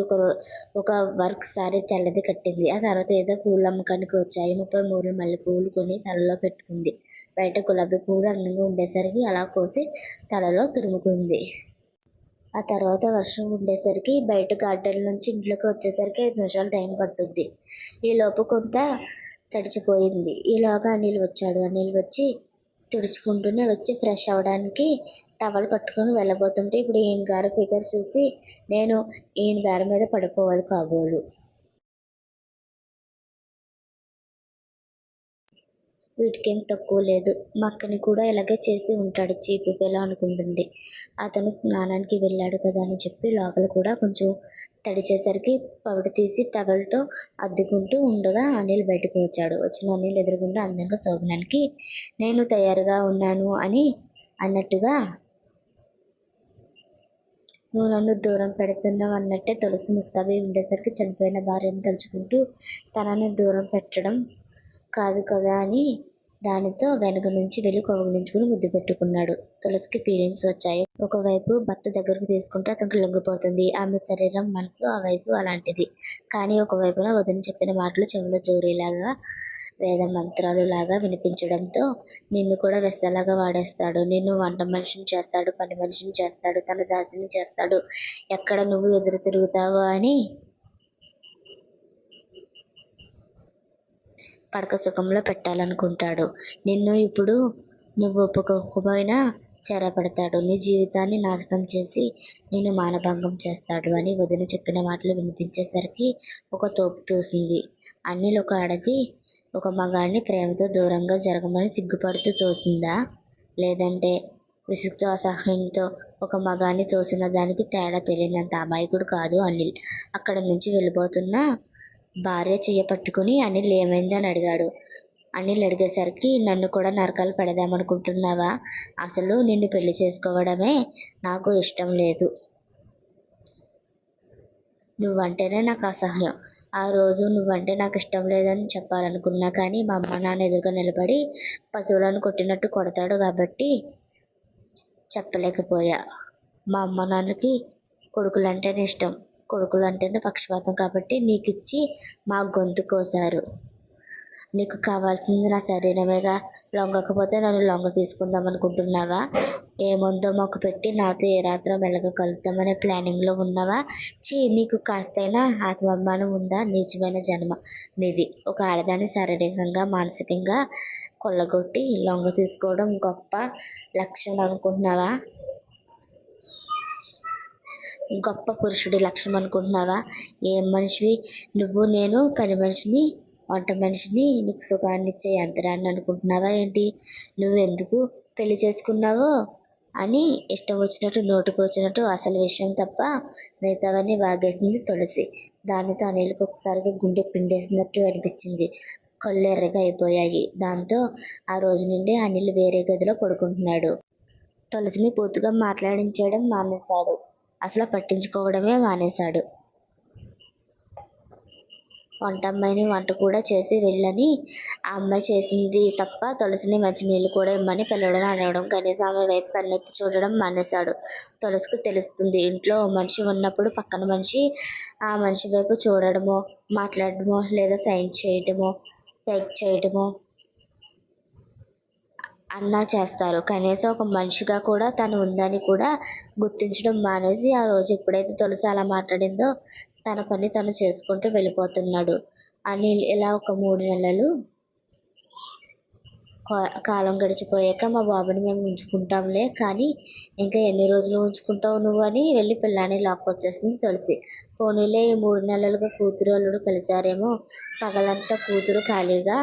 ఒక వర్క్ సారీ తెల్లది కట్టింది. ఆ తర్వాత ఏదో పూల అమ్మకానికి వచ్చాయి. 33 మల్లె పువ్వులు కొని తలలో పెట్టుకుంది. బయట గులాబీ పువ్వులు అందంగా ఉండేసరికి అలా కోసి తలలో తురుముకుంది. ఆ తర్వాత వర్షం ఉండేసరికి బయట గార్డెన్ నుంచి ఇంట్లోకి వచ్చేసరికి 5 నిమిషాలు టైం పట్టుద్ది. ఈలోపు కొంత తడిచిపోయింది. ఈలోగా అనిల్ వచ్చాడు. అనిల్ వచ్చి తుడుచుకుంటూనే వచ్చి ఫ్రెష్ అవ్వడానికి టవల్ కట్టుకొని వెళ్ళబోతుంటే ఇప్పుడు ఈయన గారి ఫిగర్ చూసి నేను ఈయన గారి మీద పడిపోవాలి కాబోలు. వీటికేం తక్కువ లేదు. మా అక్కని కూడా ఇలాగే చేసి ఉంటాడు చీపు పిల్ల అనుకుంటుంది. అతను స్నానానికి వెళ్ళాడు కదా అని చెప్పి లోపల కూడా కొంచెం తడిచేసరికి పవిట తీసి టవల్తో అద్దుకుంటూ ఉండగా అనిల్ బయటకు వచ్చాడు. వచ్చిన అనిల్ ఎదురుగుండా అందంగా శోభనానికి నేను తయారుగా ఉన్నాను అని అన్నట్టుగా నువ్వు నన్ను దూరం పెడుతున్నావు అన్నట్టే తులసి ముస్తాబై ఉండేసరికి చనిపోయిన భార్యను తలుచుకుంటూ తనని దూరం పెట్టడం కాదు కదా అని దానితో వెనక నుంచి వెళ్ళి కౌగిలించుకుని ముద్దు పెట్టుకున్నాడు. తులసికి ఫీలింగ్స్ వచ్చాయి. ఒకవైపు భర్త దగ్గరకు తీసుకుంటే అతనికి లొంగిపోతుంది. ఆమె శరీరం, మనసు, ఆ వయసు అలాంటిది. కానీ ఒకవైపున వదిన చెప్పిన మాటలు చెవిలో జోరీలాగా, వేద మంత్రాలు లాగా వినిపించడంతో నిన్ను కూడా వెస్సలాగా వాడేస్తాడు. నిన్ను వంట మనిషిని చేస్తాడు, పని మనిషిని చేస్తాడు, తన దాసిని చేస్తాడు. ఎక్కడ నువ్వు ఎదురు తిరుగుతావో అని పడక సుఖంలో పెట్టాలనుకుంటాడు. నిన్ను ఇప్పుడు నువ్వు ఒప్పుకోకపోయినా చెరపడతాడు. నీ జీవితాన్ని నాశనం చేసి నిన్ను మానభంగం చేస్తాడు అని వదిన చెప్పిన మాటలు వినిపించేసరికి ఒక తోపు తోసింది. అనిల్ ఒక ఆడది ఒక మగాడిని ప్రేమతో దూరంగా జరగమని సిగ్గుపడుతూ తోసిందా, లేదంటే విసుగుతో అసహ్యంతో ఒక మగాన్ని తోసిన దానికి తేడా తెలియనంత అమాయకుడు కాదు అనిల్. అక్కడి నుంచి వెళ్ళిపోతున్న భార్య చెయ్య పట్టుకుని అనిల్ ఏమైంది అని అడిగాడు. అనిల్ అడిగేసరికి నన్ను కూడా నరకాలు పెడదామనుకుంటున్నావా? అసలు నిన్ను పెళ్లి చేసుకోవడమే నాకు ఇష్టం లేదు. నువ్వంటేనే నాకు అసహ్యం. ఆ రోజు నువ్వంటే నాకు ఇష్టం లేదని చెప్పాలనుకున్నా కానీ మా అమ్మ నాన్న ఎదురుగా నిలబడి పశువులను కొట్టినట్టు కొడతాడు కాబట్టి చెప్పలేకపోయా. మా అమ్మ నాన్నకి కొడుకులంటేనే ఇష్టం. కొడుకులంటేనే పక్షపాతం కాబట్టి నీకిచ్చి మా గొంతు కోసారు. నీకు కావాల్సింది నా శరీరమేగా. లొంగకపోతే నన్ను లొంగ తీసుకుందాం అనుకుంటున్నావా? ఏ మందో మొక్కు పెట్టి నాతో ఏ రాత్రో మెల్లగా కలుద్దామనే ప్లానింగ్లో ఉన్నావా? ఛీ, నీకు కాస్తైనా ఆత్మాభిమానం ఉందా? నీచమైన జన్మ నీది. ఒక ఆడదాన్ని శారీరకంగా మానసికంగా కొల్లగొట్టి లొంగ తీసుకోవడం గొప్ప లక్షణం అనుకుంటున్నావా? గొప్ప పురుషుడి లక్షణం అనుకుంటున్నావా? ఏం మనిషివి నువ్వు? నేను పని మనిషిని, వంట మనిషిని, నీకు సుఖాన్నిచ్చే యంత్రాన్ని అనుకుంటున్నావా ఏంటి? నువ్వెందుకు పెళ్లి చేసుకున్నావో అని ఇష్టం వచ్చినట్టు నోటుకు వచ్చినట్టు అసలు విషయం తప్ప మిగతావన్నీ వాగేసింది తులసి. దానితో అనిల్కి ఒకసారిగా గుండె పిండేసినట్టు అనిపించింది. కళ్ళు ఎర్రగా అయిపోయాయి. దాంతో ఆ రోజు నుండి అనిల్ వేరే గదిలో పడుకుంటున్నాడు. తులసిని పూర్తిగా మాట్లాడించడం మానేశాడు. అసలు పట్టించుకోవడమే మానేశాడు. వంటమ్మాయిని వంట కూడా చేసి వెళ్ళని ఆ అమ్మాయి చేసింది తప్ప తులసిని మంచినీళ్ళు కూడా ఇమ్మని పిల్లలను అడగడం, కనీసం ఆమె వైపు కన్నెత్తి చూడడం మానేశాడు. తులసికి తెలుస్తుంది, ఇంట్లో ఓ మనిషి ఉన్నప్పుడు పక్కన మనిషి ఆ మనిషి వైపు చూడడమో, మాట్లాడడమో లేదా సైగ చేయడమో అన్నా చేస్తారు. కనీసం ఒక మనిషిగా కూడా తను ఉందని కూడా గుర్తించడం మానేసి ఆ రోజు ఎప్పుడైతే తులసి అలా మాట్లాడిందో తన పని తను చేసుకుంటూ వెళ్ళిపోతున్నాడు. అనిల్ ఇలా ఒక 3 నెలలు కాలం గడిచిపోయాక మా బాబుని మేము ఉంచుకుంటాంలే, కానీ ఇంకా ఎన్ని రోజులు ఉంచుకుంటావు నువ్వు అని వెళ్ళి పిల్లాన్ని లాక్కొచ్చేసింది తులసి. పోనీలే, ఈ 3 నెలలుగా కూతురు అల్లుడు కలిశారేమో, పగలంతా కూతురు ఖాళీగా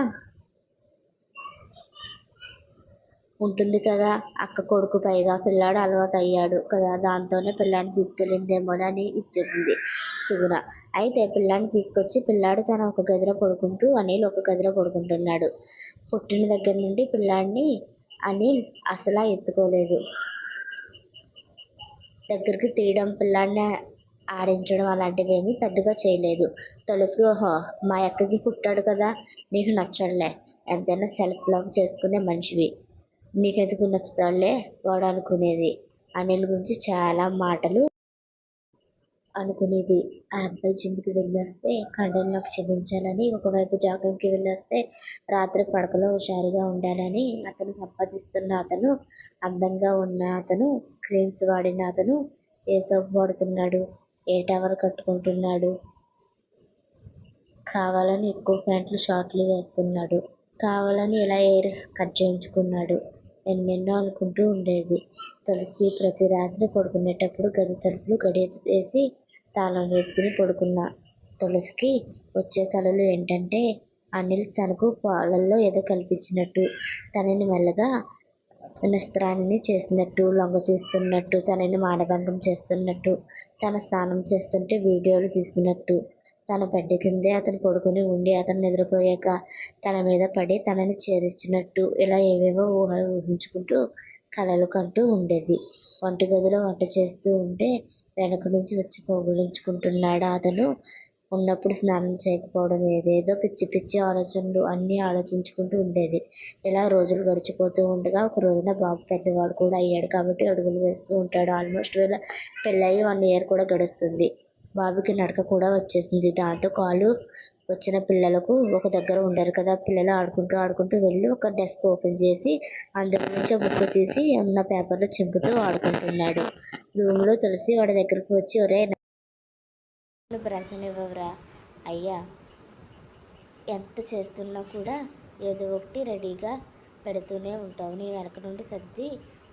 ఉంటుంది కదా, అక్క కొడుకు, పైగా పిల్లాడు అలవాటు అయ్యాడు కదా, దాంతోనే పిల్లాడిని తీసుకెళ్ళిందేమోనని ఇచ్చేసింది సుగుణ. అయితే పిల్లాడిని తీసుకొచ్చి పిల్లాడు తన ఒక గదిలో పడుకుంటూ అనిల్ ఒక గదిలో పడుకుంటున్నాడు. పుట్టిన దగ్గర నుండి పిల్లాడిని అనిల్ అసలా ఎత్తుకోలేదు. దగ్గరికి తీయడం, పిల్లాడిని ఆడించడం అలాంటివి ఏమీ పెద్దగా చేయలేదు. తులసి, ఓహో మా అక్కకి పుట్టాడు కదా, నీకు నచ్చడులే, ఎంతైనా సెల్ఫ్ లవ్ చేసుకునే మనిషివి, నీకెందుకు నచ్చుతాడులే వాడు అనుకునేది. అనిల్ గురించి చాలా మాటలు అనుకునేది. ఆ అబ్బాయి జిమ్కి వెళ్ళొస్తే కండలు నాకు క్షమించాలని, ఒకవైపు జాగింగ్కి వెళ్ళొస్తే రాత్రి పడకలో హుషారుగా ఉండాలని, అతను సంపాదిస్తున్న అతను, అందంగా ఉన్న అతను, క్రీమ్స్ వాడిన అతను ఏ సోప్ వాడుతున్నాడు, ఏ టవర్ కట్టుకుంటున్నాడు, కావాలని ఎక్కువ ప్యాంట్లు షార్ట్లు వేస్తున్నాడు, కావాలని ఇలా ఎయిర్ కట్ చేయించుకున్నాడు, ఎన్నెన్నో అనుకుంటూ ఉండేది. తులసి ప్రతి రాత్రి పడుకునేటప్పుడు గది తలుపులు గడియ వేసి తాళం వేసుకుని పడుకున్న తులసికి వచ్చే కలలు ఏంటంటే, అనిల్ తనకు పాలల్లో ఏదో కల్పించినట్టు, తనని మెల్లగా నిస్త్రాన్ని చేసినట్టు, లొంగతీస్తున్నట్టు, తనని మానభంగం చేస్తున్నట్టు, తన స్నానం చేస్తుంటే వీడియోలు తీసినట్టు, తన బెడ్ కిందే అతను పడుకుని ఉండి అతను నిద్రపోయాక తన మీద పడి తనని చేర్చినట్టు, ఇలా ఏవేవో ఊహించుకుంటూ కలలు కంటూ ఉండేది. వంటగదిలో వంట చేస్తూ ఉంటే వెనక నుంచి వచ్చి కౌగిలించుకుంటున్నాడు అతను. ఉన్నప్పుడు స్నానం చేయకపోవడం, ఏదేదో పిచ్చి పిచ్చి ఆలోచనలు అన్నీ ఆలోచించుకుంటూ ఉండేది. ఇలా రోజులు గడిచిపోతూ ఉండగా ఒక రోజున బాబు పెద్దవాడు కూడా అయ్యాడు కాబట్టి అడుగులు వేస్తూ ఉంటాడు. ఆల్మోస్ట్ పెళ్ళయి 1 ఇయర్ కూడా గడుస్తుంది. బాబుకి నడక కూడా వచ్చేసింది. దాంతో కాలు వచ్చిన పిల్లలకు ఒక దగ్గర ఉండరు కదా, పిల్లలు ఆడుకుంటూ ఆడుకుంటూ వెళ్ళి ఒక డెస్క్ ఓపెన్ చేసి అందులో నుంచి బుక్ తీసి ఉన్న పేపర్లు చింపుతూ ఆడుకుంటున్నాడు. రూమ్లో తులసి వాడి దగ్గరకు వచ్చి, ఒరే బ్రతనివ్వరా అయ్యా, ఎంత చేస్తున్నా కూడా ఏదో ఒకటి రెడీగా పెడుతూనే ఉంటావు, నీ వెనక నుండి సర్ది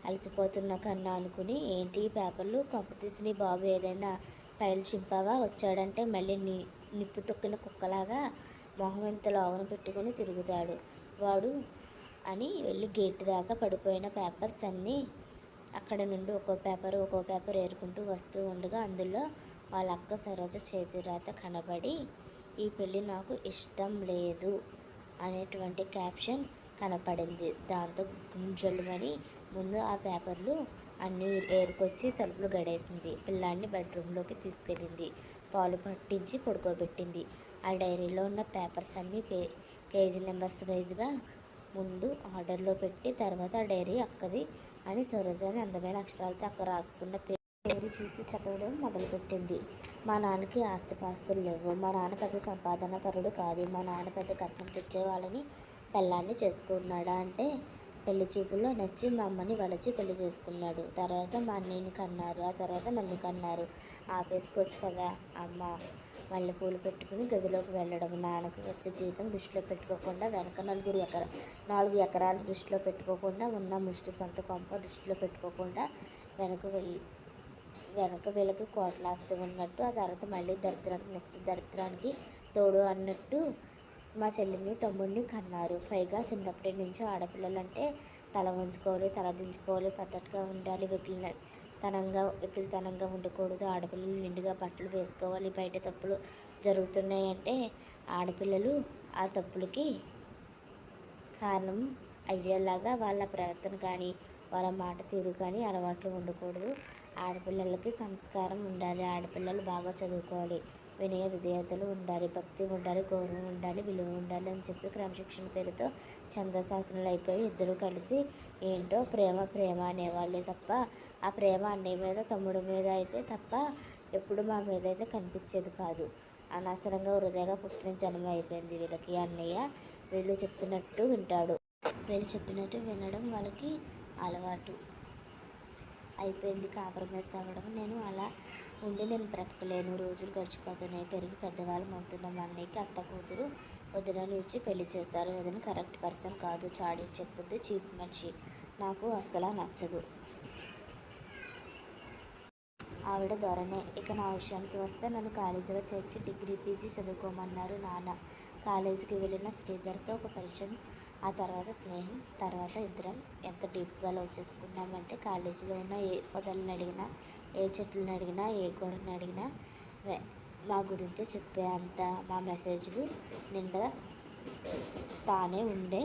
అలసిపోతున్నా కన్నా అనుకుని, ఏంటి పేపర్లు తీసి నీ బాబు ఏదైనా ఫైల్ చింపావా, వచ్చాడంటే మళ్ళీ నిప్పు తొక్కిన కుక్కలాగా మొహం ఇంత లోవన పెట్టుకుని తిరుగుతాడు వాడు అని వెళ్ళి గేట్ దాకా పడిపోయిన పేపర్స్ అన్నీ అక్కడ నుండి ఒక్కో పేపర్ ఏరుకుంటూ వస్తూ ఉండగా అందులో వాళ్ళ అక్క సరోజ చేతిరాత కనబడి, ఈ పెళ్ళి నాకు ఇష్టం లేదు అనేటువంటి క్యాప్షన్ కనపడింది. దాంతో గుంజలుమని ముందు ఆ పేపర్లు అన్నీ ఏరుకొచ్చి తలుపులు గడేసింది. పిల్లాడిని బెడ్రూమ్లోకి తీసుకెళ్ళింది. పాలు పట్టించి పడుకోబెట్టింది. ఆ డైరీలో ఉన్న పేపర్స్ అన్నీ పేజీ నెంబర్స్ వైజ్గా ముందు ఆర్డర్లో పెట్టి తర్వాత ఆ డైరీ అక్కది అని సరోజని అందమైన అక్షరాలతో అక్క రాసుకున్న పేరు చూసి చదవడం మొదలుపెట్టింది. మా నాన్నకి ఆస్తిపాస్తులు లేవు, మా నాన్న పెద్ద సంపాదన పరుడు కాదు, మా నాన్న పెద్ద కట్నం తెచ్చేవాళ్ళని పెళ్ళాన్ని చేసుకున్నాడా అంటే పెళ్లి చూపుల్లో నచ్చి మా అమ్మని వలచి పెళ్లి చేసుకున్నాడు. తర్వాత మా అన్నయ్యని కన్నారు, ఆ తర్వాత నన్ను కన్నారు. ఆపేసుకోవచ్చు కదా అమ్మ. మల్లెపూలు పెట్టుకుని గదిలోకి వెళ్ళడం, నాన్నకి వచ్చే జీతం దృష్టిలో పెట్టుకోకుండా, వెనక 4 ఎకరాలు దృష్టిలో పెట్టుకోకుండా, ఉన్న ముష్టి సొంత కొంప దృష్టిలో పెట్టుకోకుండా వెనక వీళ్ళకి కోట్లాస్తి ఉన్నట్టు, ఆ తర్వాత మళ్ళీ దరిద్రానికి తోడు అన్నట్టు మా చెల్లిని తమ్ముడిని కన్నారు. పైగా చిన్నప్పటి నుంచి ఆడపిల్లలంటే తల వంచుకోవాలి, తల దించుకోవాలి, పద్ధతిగా ఉండాలి, వెకిలితనంగా ఉండకూడదు, ఆడపిల్లలు నిండుగా బట్టలు వేసుకోవాలి, బయట తప్పులు జరుగుతున్నాయంటే ఆడపిల్లలు ఆ తప్పులకి కారణం అయ్యేలాగా వాళ్ళ ప్రవర్తన కానీ వాళ్ళ మాట తీరు కానీ అలవాట్లు ఉండకూడదు. ఆడపిల్లలకి సంస్కారం ఉండాలి, ఆడపిల్లలు బాగా చదువుకోవాలి, వినయ విధేయతలు ఉండాలి, భక్తి ఉండాలి, గౌరవం ఉండాలి, విలువ ఉండాలి అని చెప్పి క్రమశిక్షణ పేరుతో ఛందశాసనాలు అయిపోయి ఇద్దరు కలిసి ఏంటో ప్రేమ అనేవాళ్ళే తప్ప, ఆ ప్రేమ అన్నయ్య మీద తమ్ముడి మీద అయితే తప్ప ఎప్పుడు మా మీద అయితే కనిపించేది కాదు. అనవసరంగా వృధాగా పుట్టిన జన్మ అయిపోయింది వీళ్ళకి. అన్నయ్య వీళ్ళు చెప్పినట్టు వింటాడు, వీళ్ళు చెప్పినట్టు వినడం వాళ్ళకి అలవాటు అయిపోయింది. కాంప్రమైజ్ అవ్వడం. నేను అలా ఉండి నేను బ్రతకలేను, రోజులు గడిచిపోతున్నాయి, పెరిగి పెద్దవాళ్ళం అవుతున్న మా అన్నయ్యకి అత్త కూతురు వదినను ఇచ్చి పెళ్లి చేశారు. వదిన కరెక్ట్ పర్సన్ కాదు, చాడీ చెప్పుద్ది, చీప్ మనిషి, నాకు అస్సలు నచ్చదు ఆవిడ ధోరణే. ఇక నా విషయానికి వస్తే నన్ను కాలేజీలో చేర్చి డిగ్రీ పీజీ చదువుకోమన్నారు నాన్న. కాలేజీకి వెళ్ళిన శ్రీధర్తో ఒక పరిచయం ఆ తర్వాత స్నేహం, తర్వాత ఇద్దరం ఎంత డీప్గా లవ్ చేసుకున్నామంటే కాలేజీలో ఉన్న ఏ పొదలను అడిగినా, ఏ చెట్లను అడిగినా, ఏ గోడని అడిగినా మా గురించే చెప్పే అంత మా మెసేజ్లు నిండా తానే ఉండే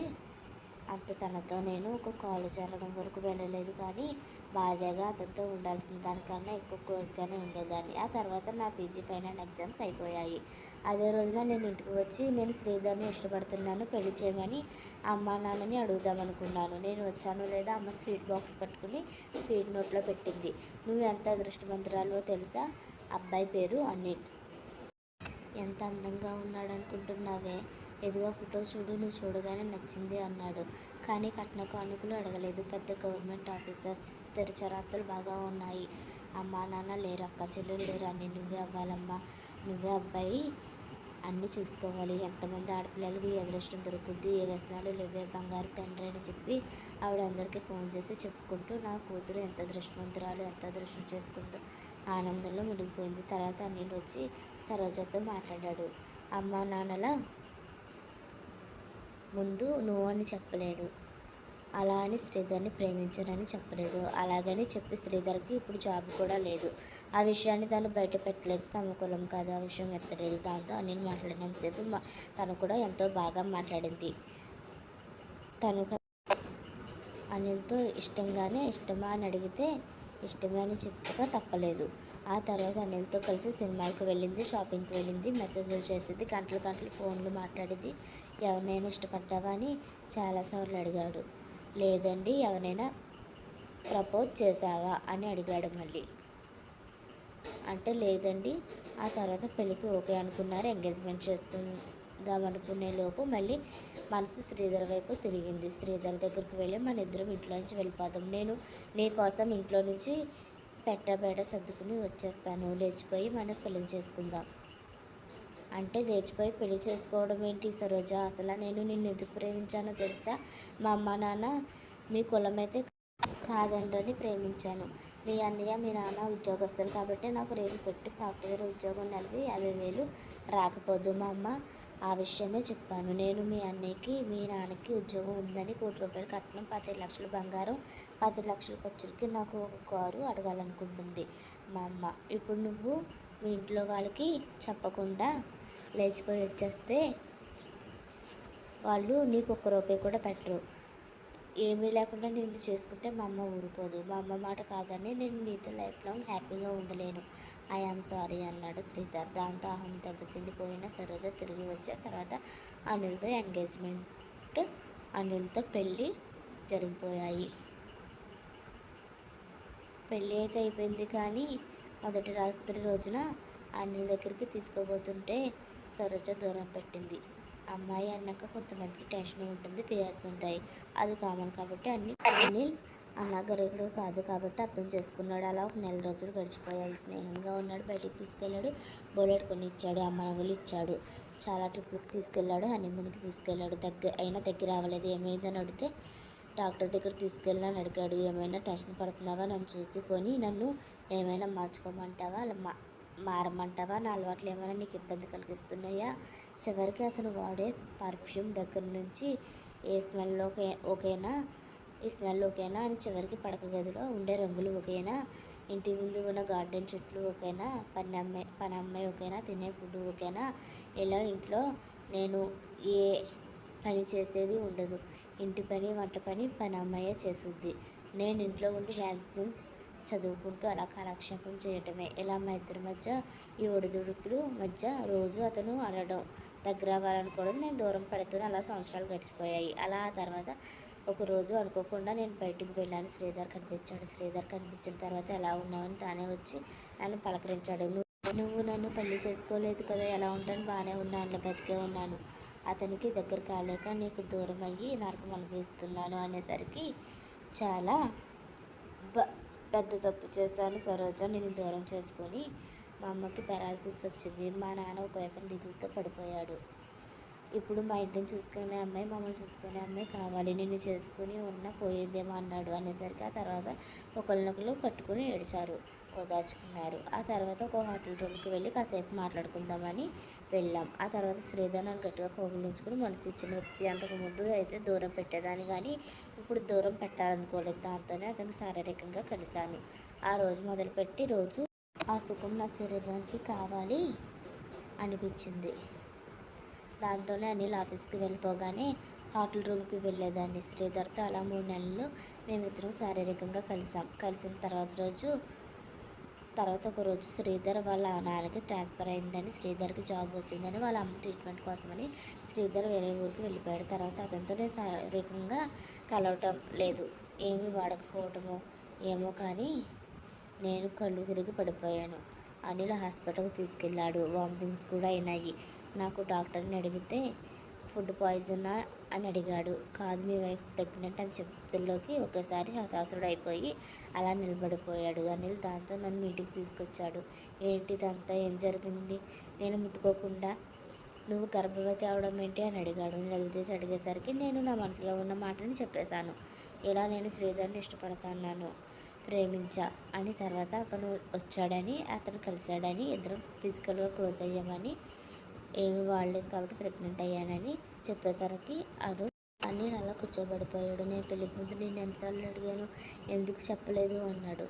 అంత తనతో నేను ఒక కాలేజ్ వెళ్ళడం వరకు వెళ్ళలేదు, కానీ భార్యగా అతనితో ఉండాల్సిన దానికన్నా ఎక్కువ క్లోజ్గానే ఉండేదాన్ని. ఆ తర్వాత నా పీజీ ఫైనల్ ఎగ్జామ్స్ అయిపోయాయి. అదే రోజున నేను ఇంటికి వచ్చి నేను శ్రీధర్ని ఇష్టపడుతున్నాను, పెళ్లి చేయమని అమ్మా నాన్నని అడుగుదామనుకున్నాను. నేను వచ్చాను లేదా అమ్మ స్వీట్ బాక్స్ పట్టుకుని స్వీట్ నోట్లో పెట్టింది. నువ్వు ఎంత అదృష్టవంతురాలో తెలుసా? అబ్బాయి పేరు అనిల్. ఎంత అందంగా ఉన్నాడు అనుకుంటున్నావే? ఎదుగా ఫోటో చూడు, నువ్వు చూడగానే నచ్చింది అన్నాడు. కానీ కట్న కానుకలు అడగలేదు. పెద్ద గవర్నమెంట్ ఆఫీసర్స్, స్థిర చరాస్తులు బాగా ఉన్నాయి. అమ్మా నాన్న లేరు, అక్క చెల్లెలు లేరు. అన్నీ నువ్వే అవ్వాలమ్మా, నువ్వే అబ్బాయి అన్నీ చూసుకోవాలి. ఎంతమంది ఆడపిల్లలకి ఏ అదృష్టం దొరుకుద్ది, ఏ వ్యసనాలు లేవే, బంగారు తండ్రి అని చెప్పి ఆవిడ అందరికీ ఫోన్ చేసి చెప్పుకుంటూ నా కూతురు ఎంత అదృష్టవంతురాలు, ఎంత అదృష్టం చేసుకుందో ఆనందంలో మునిగిపోయింది. తర్వాత అనిల్ వచ్చి సరోజతో మాట్లాడాడు. అమ్మా నాన్నల ముందు నువ్వు అని చెప్పలేడు, అలా అని శ్రీధర్ని ప్రేమించనని చెప్పలేదు. అలాగని చెప్పి శ్రీధర్కి ఇప్పుడు జాబ్ కూడా లేదు. ఆ విషయాన్ని తను బయట పెట్టలేదు. తమ కులం కాదు, ఆ విషయం ఎత్తలేదు. దాంతో అనిల్ మాట్లాడినంతసేపు తను కూడా ఎంతో బాగా మాట్లాడింది. తను అనిల్తో ఇష్టమా అని అడిగితే ఇష్టమే అని చెప్పక తప్పలేదు. ఆ తర్వాత అనిల్తో కలిసి సినిమాలకు వెళ్ళింది, షాపింగ్కి వెళ్ళింది, మెసేజ్లు చేసింది, గంటలు ఫోన్లు మాట్లాడింది. ఎవరినైనా ఇష్టపడ్డావా అని చాలాసార్లు అడిగాడు. లేదండి. ఎవరైనా ప్రపోజ్ చేశావా అని అడిగాడు మళ్ళీ. అంటే లేదండి. ఆ తర్వాత పెళ్ళికి ఓకే అనుకున్నారు. ఎంగేజ్మెంట్ చేసుకుందామనుకునే లోపు మళ్ళీ మనసు శ్రీధర్ వైపు తిరిగింది. శ్రీధర్ దగ్గరికి వెళ్ళి మన ఇద్దరం ఇంట్లో నుంచి వెళ్ళిపోదాం, నేను నీ కోసం ఇంట్లో నుంచి పెట్టబేట సర్దుకుని వచ్చేస్తాను, లేచిపోయి మనం పెళ్లి చేసుకుందాం. అంటే లేచిపోయి పెళ్లి చేసుకోవడం ఏంటి సరోజ? అసలు నేను నిన్ను ఎందుకు ప్రేమించానో తెలుసా? మా అమ్మ నాన్న మీ కులమైతే కాదండ్రని ప్రేమించాను. మీ అన్నయ్య మీ నాన్న ఉద్యోగస్తులు కాబట్టి నాకు రేపు పెట్టి సాఫ్ట్వేర్ ఉద్యోగం నెలకి 50,000 రాకపోదు. మా అమ్మ ఆ విషయమే చెప్పాను. నేను మీ అన్నయ్యకి మీ నాన్నకి ఉద్యోగం ఉందని ₹1,00,00,000 కట్నం, 15 లక్షలు బంగారం, 10 లక్షల ఖర్చులకి నాకు ఒక కారు అడగాలనుకుంటుంది మా అమ్మ. ఇప్పుడు నువ్వు మీ ఇంట్లో వాళ్ళకి చెప్పకుండా లేచిపోయి వచ్చేస్తే వాళ్ళు నీకు ₹1 కూడా పెట్టరు. ఏమీ లేకుండా నేను చేసుకుంటే మా అమ్మ ఊరుకోదు. మా అమ్మ మాట కాదని నేను నీతో లైఫ్ లాంగ్ హ్యాపీగా ఉండలేను. ఐ యామ్ సారీ అన్నాడు శ్రీధర్. దాంతో అహం దెబ్బతిండిపోయిన సరోజ తిరిగి వచ్చిన తర్వాత అనిల్తో ఎంగేజ్మెంట్, అనిల్తో పెళ్ళి జరిగిపోయాయి. పెళ్ళి అయితే అయిపోయింది, కానీ మొదటి రాత్రి రోజున అనిల్ దగ్గరికి తీసుకోబోతుంటే సరోజ దూరం పెట్టింది. అమ్మాయి అన్నాక కొంతమందికి టెన్షన్ ఉంటుంది, ఫియర్స్ ఉంటాయి. అది కామన్ కాబట్టి అనిల్ అనాగరికుడు కాదు కాబట్టి అర్థం చేసుకున్నాడు. అలా ఒక నెల రోజులు గడిచిపోయాయి. స్నేహంగా ఉన్నాడు. బయటికి తీసుకెళ్ళాడు, బుల్లెట్ కొని ఇచ్చాడు, అమ్మనగులు ఇచ్చాడు, చాలా ట్రిప్లకు తీసుకెళ్ళాడు, హనీమూన్కి తీసుకెళ్ళాడు. దగ్గర అవ్వలేదు. ఏమైందని అడిగితే డాక్టర్ దగ్గర తీసుకెళ్ళాలని అడిగాడు. ఏమైనా టెన్షన్ పడుతున్నావా? నన్ను చూసుకొని నన్ను ఏమైనా మార్చుకోమంటావా, అలా మారమంటావా? నా అలవాట్లు ఏమైనా నీకు ఇబ్బంది కలిగిస్తున్నాయా? చివరికి అతను వాడే పర్ఫ్యూమ్ దగ్గర నుంచి ఈ స్మెల్ ఓకేనా అని చివరికి పడక గదిలో ఉండే రంగులు ఓకేనా, ఇంటి ముందు ఉన్న గార్డెన్ చెట్లు ఓకేనా, పని అమ్మాయి ఓకేనా, తినే ఫుడ్ ఓకేనా? ఇలా ఇంట్లో నేను ఏ పని చేసేది ఉండదు. ఇంటి పని, వంట పని అమ్మాయే చేస్తుంది. నేను ఇంట్లో ఉండి మ్యాగజైన్స్ చదువుకుంటూ అలా కాలక్షేపం చేయటమే. ఇలా మా ఇద్దరి మధ్య ఈ ఒడిదుడుకుల మధ్య రోజు అతను అడగడం, దగ్గర అవ్వాలనుకోవడం, నేను దూరం పెడుతూనే అలా సంవత్సరాలు గడిచిపోయాయి. అలా ఆ తర్వాత ఒకరోజు అనుకోకుండా నేను బయటికి వెళ్ళాను. శ్రీధర్ కనిపించాడు. శ్రీధర్ కనిపించిన తర్వాత ఎలా ఉన్నావని తానే వచ్చి నన్ను పలకరించాడు. నువ్వు నన్ను పెళ్లి చేసుకోలేదు కదా, ఎలా ఉంటాను? బాగానే ఉన్నాను, బతికే ఉన్నాను. అతనికి దగ్గర కాలేక నీకు దూరం అయ్యి నరకం అనుభవిస్తున్నాను అనేసరికి చాలా పెద్ద తప్పు చేశాను సరోజ. నేను దూరం చేసుకొని మా అమ్మకి పెరాలసిస్ వచ్చింది. మా నాన్న ఒకవైపున దిగులుతో పడిపోయాడు. ఇప్పుడు మా ఇంటిని చూసుకునే అమ్మాయి, మమ్మల్ని చూసుకునే అమ్మాయి కావాలి. నిన్ను చేసుకుని పోయేదేమో అన్నాడు. అనేసరికి ఆ తర్వాత ఒకరినొకరు పట్టుకుని ఏడిచారు. ఓదార్చుకున్నారు. ఆ తర్వాత ఒక హోటల్ రూమ్కి వెళ్ళి కాసేపు మాట్లాడుకుందామని వెళ్ళాం. ఆ తర్వాత శ్రీధర్ నన్ను గట్టిగా కౌగిలించుకుని మనసు ఇచ్చిన వ్యక్తి. అంతకుముందు అయితే దూరం పెట్టేదాన్ని కానీ ఇప్పుడు దూరం పెట్టాలనుకోలేదు. దాంతోనే అతనికి శారీరకంగా కలిశాను. ఆ రోజు మొదలుపెట్టి రోజు ఆ సుఖం నా శరీరానికి కావాలి అనిపించింది. దాంతోనే అనిల్ ఆఫీస్కి వెళ్ళిపోగానే హోటల్ రూమ్కి వెళ్ళేదాన్ని. శ్రీధర్తో అలా 3 నెలలు మేమిద్దరం శారీరకంగా కలిసిన తర్వాత ఒక రోజు శ్రీధర్ వాళ్ళ నాన్నకి ట్రాన్స్ఫర్ అయిందని, శ్రీధర్కి జాబ్ వచ్చిందని, వాళ్ళ అమ్మ ట్రీట్మెంట్ కోసమని శ్రీధర్ వేరే ఊరికి వెళ్ళిపోయాడు. తర్వాత అతనితో నేను శారీరకంగా కలవటం లేదు. ఏమీ వాడకపోవటమో ఏమో కానీ నేను కళ్ళు తిరిగి పడిపోయాను. అనిల్ హాస్పిటల్కి తీసుకెళ్ళాడు. వామిటింగ్స్ కూడా అయినాయి. నాకు డాక్టర్ని అడిగితే ఫుడ్ పాయిజనా అని అడిగాడు. కాదు, మీ వైఫ్ ప్రెగ్నెంట్ అని చెప్తుల్లోకి ఒకేసారి హతాశుడు అయిపోయి అలా నిలబడిపోయాడు అనిల్. దాంతో నన్ను ఇంటికి తీసుకొచ్చాడు. ఏంటిదంతా, ఏం జరిగింది? నేను ముట్టుకోకుండా నువ్వు గర్భవతి అవడం ఏంటి అని అడిగాడు. నిలదీసి అడిగేసరికి నేను నా మనసులో ఉన్న మాటని చెప్పేశాను. ఇలా నేను శ్రీధర్ని ఇష్టపడతాను, ప్రేమించా అని, తర్వాత అతను వచ్చాడని, అతను కలిశాడని, ఇద్దరం ఫిజికల్గా క్లోజ్ అయ్యామని, ఏమి వాడలేదు కాబట్టి ప్రెగ్నెంట్ అయ్యానని చెప్పేసరికి అనిల్ అలా కూర్చోబడిపోయాడు. నేను పెళ్ళికి ముందు నేను ఎన్నిసార్లు అడిగాను, ఎందుకు చెప్పలేదు అన్నాడు.